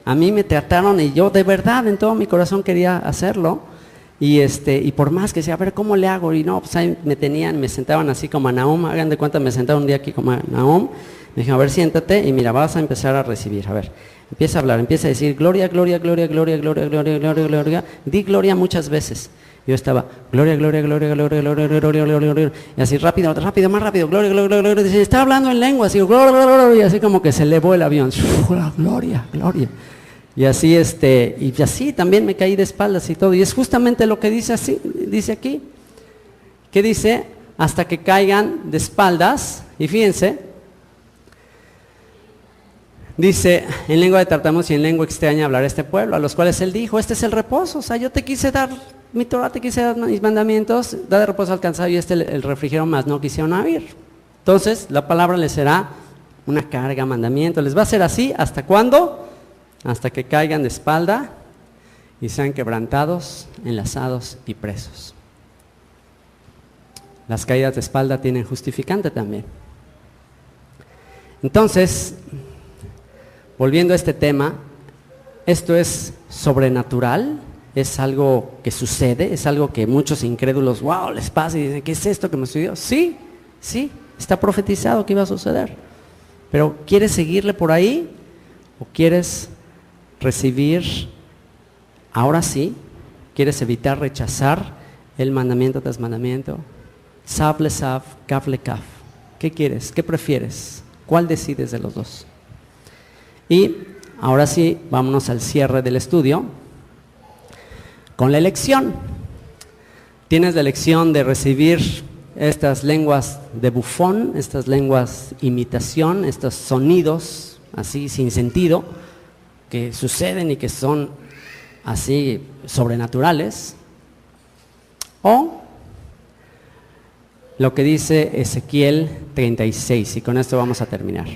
A mí me trataron y yo de verdad en todo mi corazón quería hacerlo. Y por más que decía, a ver, ¿cómo le hago? Y no, pues ahí me sentaban así como a Nahum, hagan de cuenta, me sentaron un día aquí como a Nahum, me dijeron, a ver, siéntate y mira, vas a empezar a recibir, a ver, empieza a hablar, empieza a decir, gloria, gloria, gloria, gloria, gloria, gloria, gloria, gloria, di gloria muchas veces. Yo estaba, gloria, gloria, gloria, gloria, gloria, gloria, gloria, gloria, y así rápido, rápido, más rápido, gloria, gloria, gloria, gloria, estaba hablando en lenguas, y gloria, gloria, gloria, y así como que se elevó el avión, gloria, gloria. Y así también me caí de espaldas y todo. Y es justamente lo que dice aquí. ¿Qué dice? Hasta que caigan de espaldas. Y fíjense. Dice, en lengua de tartamudos y en lengua extraña hablará este pueblo, a los cuales él dijo, este es el reposo. O sea, yo te quise dar mi Torah, te quise dar mis mandamientos, da de reposo al cansado y el refrigerio más no quisieron oír. Entonces, la palabra les será una carga, mandamiento. Les va a ser así, ¿hasta cuándo? Hasta que caigan de espalda y sean quebrantados, enlazados y presos. Las caídas de espalda tienen justificante también. Entonces, volviendo a este tema, esto es sobrenatural, es algo que sucede, es algo que muchos incrédulos, wow, les pasa y dicen, ¿qué es esto que me sucedió? Sí, está profetizado que iba a suceder. Pero ¿quieres seguirle por ahí o quieres recibir, ahora sí, quieres evitar rechazar el mandamiento tras mandamiento? Sav le sav, kaf le kaf. ¿Qué quieres? ¿Qué prefieres? ¿Cuál decides de los dos? Y ahora sí, vámonos al cierre del estudio con la elección. Tienes la elección de recibir estas lenguas de bufón, estas lenguas imitación, estos sonidos así sin sentido, que suceden y que son así sobrenaturales, o lo que dice Ezequiel 36, y con esto vamos a terminar.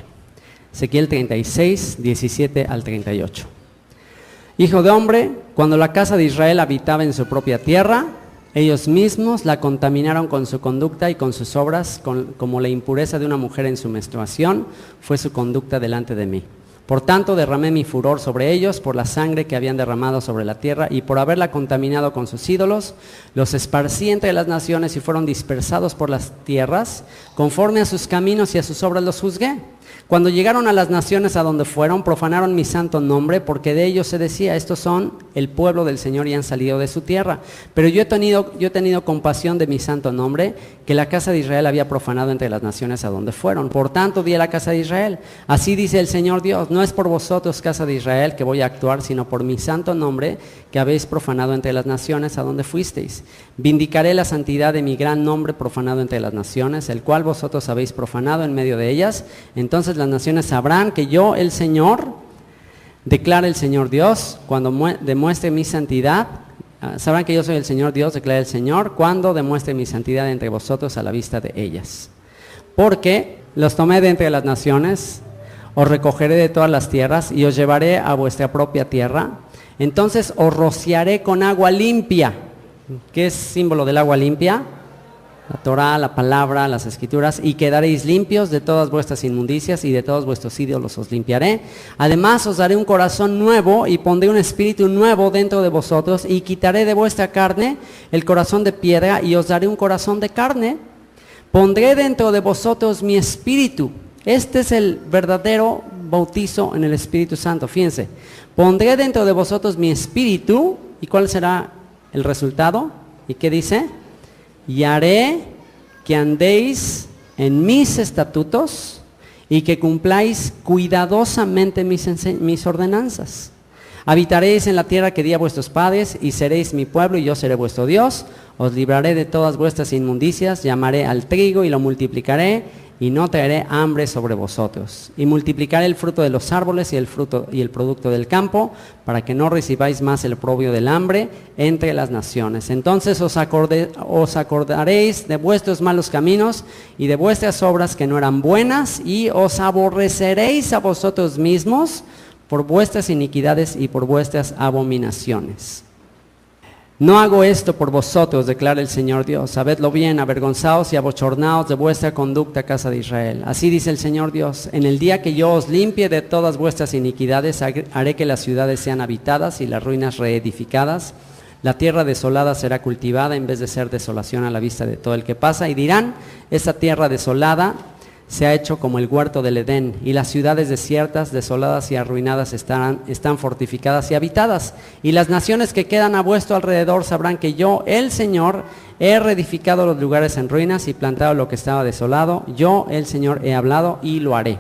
Ezequiel 36, 17 al 38. Hijo de hombre, cuando la casa de Israel habitaba en su propia tierra, ellos mismos la contaminaron con su conducta y con sus obras, como la impureza de una mujer en su menstruación fue su conducta delante de mí. Por tanto, derramé mi furor sobre ellos por la sangre que habían derramado sobre la tierra y por haberla contaminado con sus ídolos. Los esparcí entre las naciones y fueron dispersados por las tierras. Conforme a sus caminos y a sus obras los juzgué. Cuando llegaron a las naciones a donde fueron, profanaron mi santo nombre, porque de ellos se decía, estos son el pueblo del Señor y han salido de su tierra. Pero yo he tenido compasión de mi santo nombre, que la casa de Israel había profanado entre las naciones a donde fueron. Por tanto, di a la casa de Israel, así dice el Señor Dios, no es por vosotros, casa de Israel, que voy a actuar, sino por mi santo nombre, que habéis profanado entre las naciones a donde fuisteis. Vindicaré la santidad de mi gran nombre profanado entre las naciones, el cual vosotros habéis profanado en medio de ellas. Entonces las naciones sabrán que yo, el Señor, declara el Señor Dios, cuando demuestre mi santidad. Sabrán que yo soy el Señor Dios, declara el Señor, cuando demuestre mi santidad entre vosotros a la vista de ellas. Porque los tomé de entre las naciones, os recogeré de todas las tierras y os llevaré a vuestra propia tierra. Entonces os rociaré con agua limpia. ¿Qué es símbolo del agua limpia? La Torah, la palabra, las escrituras, y quedaréis limpios de todas vuestras inmundicias y de todos vuestros ídolos os limpiaré. Además os daré un corazón nuevo y pondré un espíritu nuevo dentro de vosotros y quitaré de vuestra carne el corazón de piedra y os daré un corazón de carne. Pondré dentro de vosotros mi espíritu. Este es el verdadero bautizo en el Espíritu Santo. Fíjense, pondré dentro de vosotros mi espíritu. ¿Y cuál será el resultado? ¿Y qué dice? Y haré que andéis en mis estatutos y que cumpláis cuidadosamente mis ordenanzas. Habitaréis en la tierra que di a vuestros padres, y seréis mi pueblo, y yo seré vuestro Dios. Os libraré de todas vuestras inmundicias, llamaré al trigo y lo multiplicaré, y no traeré hambre sobre vosotros. Y multiplicaré el fruto de los árboles y el fruto y el producto del campo, para que no recibáis más el oprobio del hambre entre las naciones. Entonces os acordaréis de vuestros malos caminos y de vuestras obras que no eran buenas, y os aborreceréis a vosotros mismos por vuestras iniquidades y por vuestras abominaciones. No hago esto por vosotros, declara el Señor Dios. Sabedlo bien, avergonzaos y abochornaos de vuestra conducta, casa de Israel. Así dice el Señor Dios: en el día que yo os limpie de todas vuestras iniquidades, haré que las ciudades sean habitadas y las ruinas reedificadas. La tierra desolada será cultivada en vez de ser desolación a la vista de todo el que pasa. Y dirán: esta tierra desolada se ha hecho como el huerto del Edén, y las ciudades desiertas, desoladas y arruinadas están fortificadas y habitadas. Y las naciones que quedan a vuestro alrededor sabrán que yo, el Señor, he reedificado los lugares en ruinas y plantado lo que estaba desolado. Yo, el Señor, he hablado y lo haré.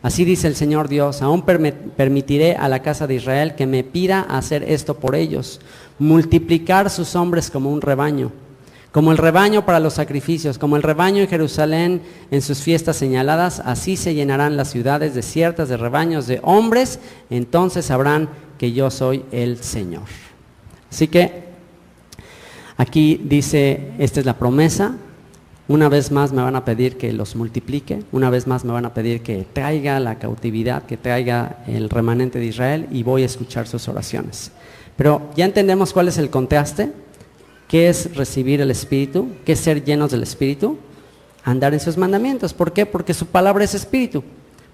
Así dice el Señor Dios: aún permitiré a la casa de Israel que me pida hacer esto por ellos, multiplicar sus hombres como un rebaño, como el rebaño para los sacrificios, como el rebaño en Jerusalén en sus fiestas señaladas. Así se llenarán las ciudades desiertas de rebaños de hombres. Entonces sabrán que yo soy el Señor. Así que aquí dice, esta es la promesa. Una vez más me van a pedir que los multiplique, una vez más me van a pedir que traiga la cautividad, que traiga el remanente de Israel, y voy a escuchar sus oraciones. Pero ya entendemos cuál es el contraste. ¿Qué es recibir el Espíritu? ¿Qué es ser llenos del Espíritu? Andar en sus mandamientos. ¿Por qué? Porque su palabra es Espíritu,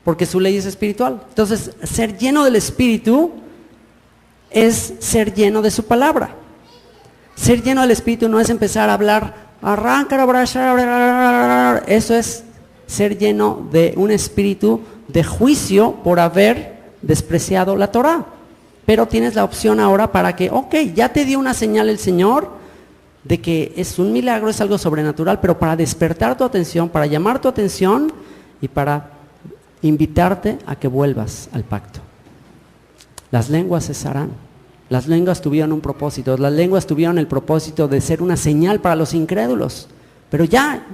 porque su ley es espiritual. Entonces, ser lleno del Espíritu es ser lleno de su palabra. Ser lleno del Espíritu no es empezar a hablar, eso es ser lleno de un espíritu de juicio por haber despreciado la Torah. Pero tienes la opción ahora para que, ya te dio una señal el Señor de que es un milagro, es algo sobrenatural, pero para despertar tu atención, para llamar tu atención y para invitarte a que vuelvas al pacto. Las lenguas cesarán. Las lenguas tuvieron un propósito. Las lenguas tuvieron el propósito de ser una señal para los incrédulos. Pero ya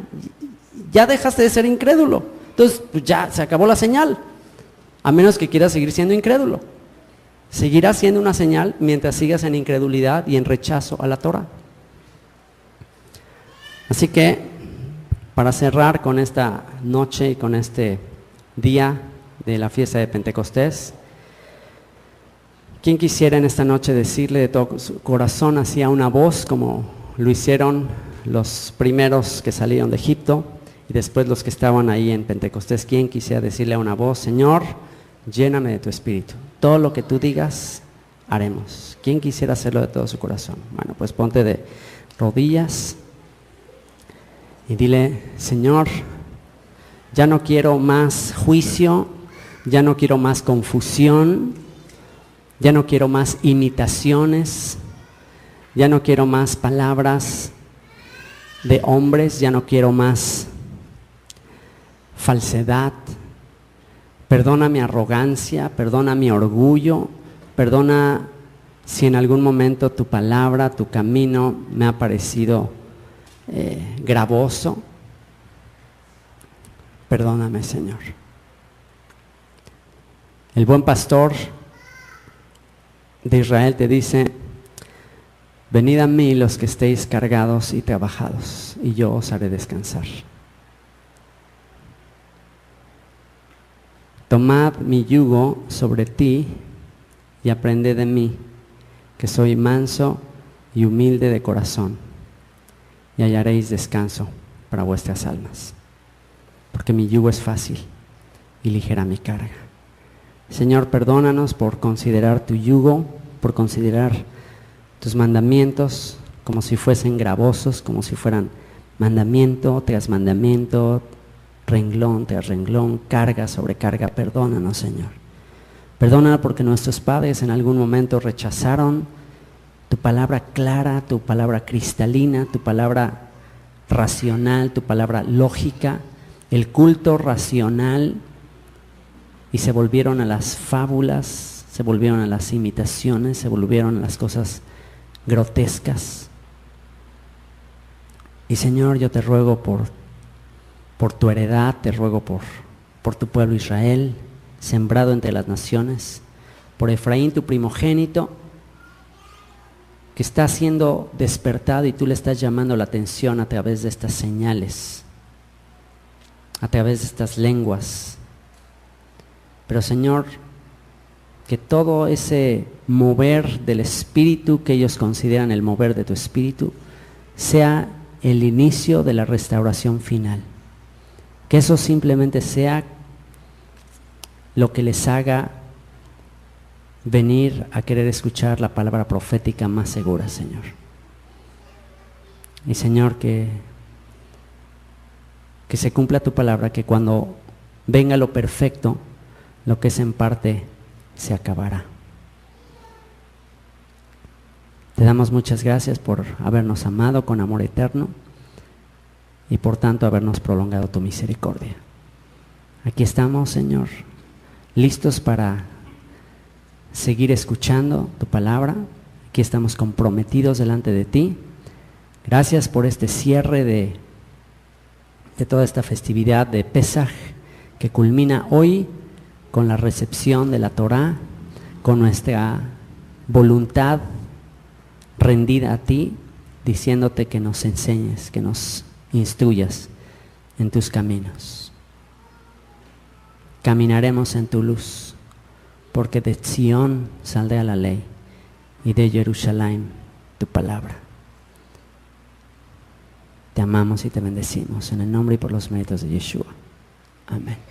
dejaste de ser incrédulo. Entonces, pues ya se acabó la señal. A menos que quieras seguir siendo incrédulo. Seguirás siendo una señal mientras sigas en incredulidad y en rechazo a la Torah. Así que, para cerrar con esta noche y con este día de la fiesta de Pentecostés, ¿quién quisiera en esta noche decirle de todo su corazón hacia una voz, como lo hicieron los primeros que salieron de Egipto y después los que estaban ahí en Pentecostés? ¿Quién quisiera decirle a una voz: Señor, lléname de tu Espíritu? Todo lo que tú digas, haremos. ¿Quién quisiera hacerlo de todo su corazón? Bueno, pues ponte de rodillas y dile: Señor, ya no quiero más juicio, ya no quiero más confusión, ya no quiero más imitaciones, ya no quiero más palabras de hombres, ya no quiero más falsedad. Perdona mi arrogancia, perdona mi orgullo, perdona si en algún momento tu palabra, tu camino me ha parecido gravoso. Perdóname, Señor. El buen pastor de Israel te dice: venid a mí los que estéis cargados y trabajados, y yo os haré descansar. Tomad mi yugo sobre ti y aprended de mí, que soy manso y humilde de corazón, y hallaréis descanso para vuestras almas, porque mi yugo es fácil y ligera mi carga. Señor, perdónanos por considerar tu yugo, por considerar tus mandamientos como si fuesen gravosos, como si fueran mandamiento tras mandamiento, renglón tras renglón, carga sobre carga. Perdónanos, Señor. Perdónanos porque nuestros padres en algún momento rechazaron tu palabra clara, tu palabra cristalina, tu palabra racional, tu palabra lógica, el culto racional, y se volvieron a las fábulas, se volvieron a las imitaciones, se volvieron a las cosas grotescas. Y Señor, yo te ruego por tu heredad, te ruego por tu pueblo Israel, sembrado entre las naciones, por Efraín tu primogénito, que está siendo despertado y tú le estás llamando la atención a través de estas señales, a través de estas lenguas. Pero Señor, que todo ese mover del Espíritu que ellos consideran el mover de tu Espíritu sea el inicio de la restauración final. Que eso simplemente sea lo que les haga venir a querer escuchar la palabra profética más segura, Señor. Y Señor, que se cumpla tu palabra, que cuando venga lo perfecto, lo que es en parte se acabará. Te damos muchas gracias por habernos amado con amor eterno y por tanto habernos prolongado tu misericordia. Aquí estamos, Señor, listos para seguir escuchando tu palabra. Aquí estamos comprometidos delante de ti. Gracias por este cierre de toda esta festividad de Pesaj que culmina hoy con la recepción de la Torá, con nuestra voluntad rendida a ti, diciéndote que nos enseñes, que nos instruyas en tus caminos. Caminaremos en tu luz, porque de Sión saldrá la ley y de Jerusalén tu palabra. Te amamos y te bendecimos en el nombre y por los méritos de Yeshua. Amén.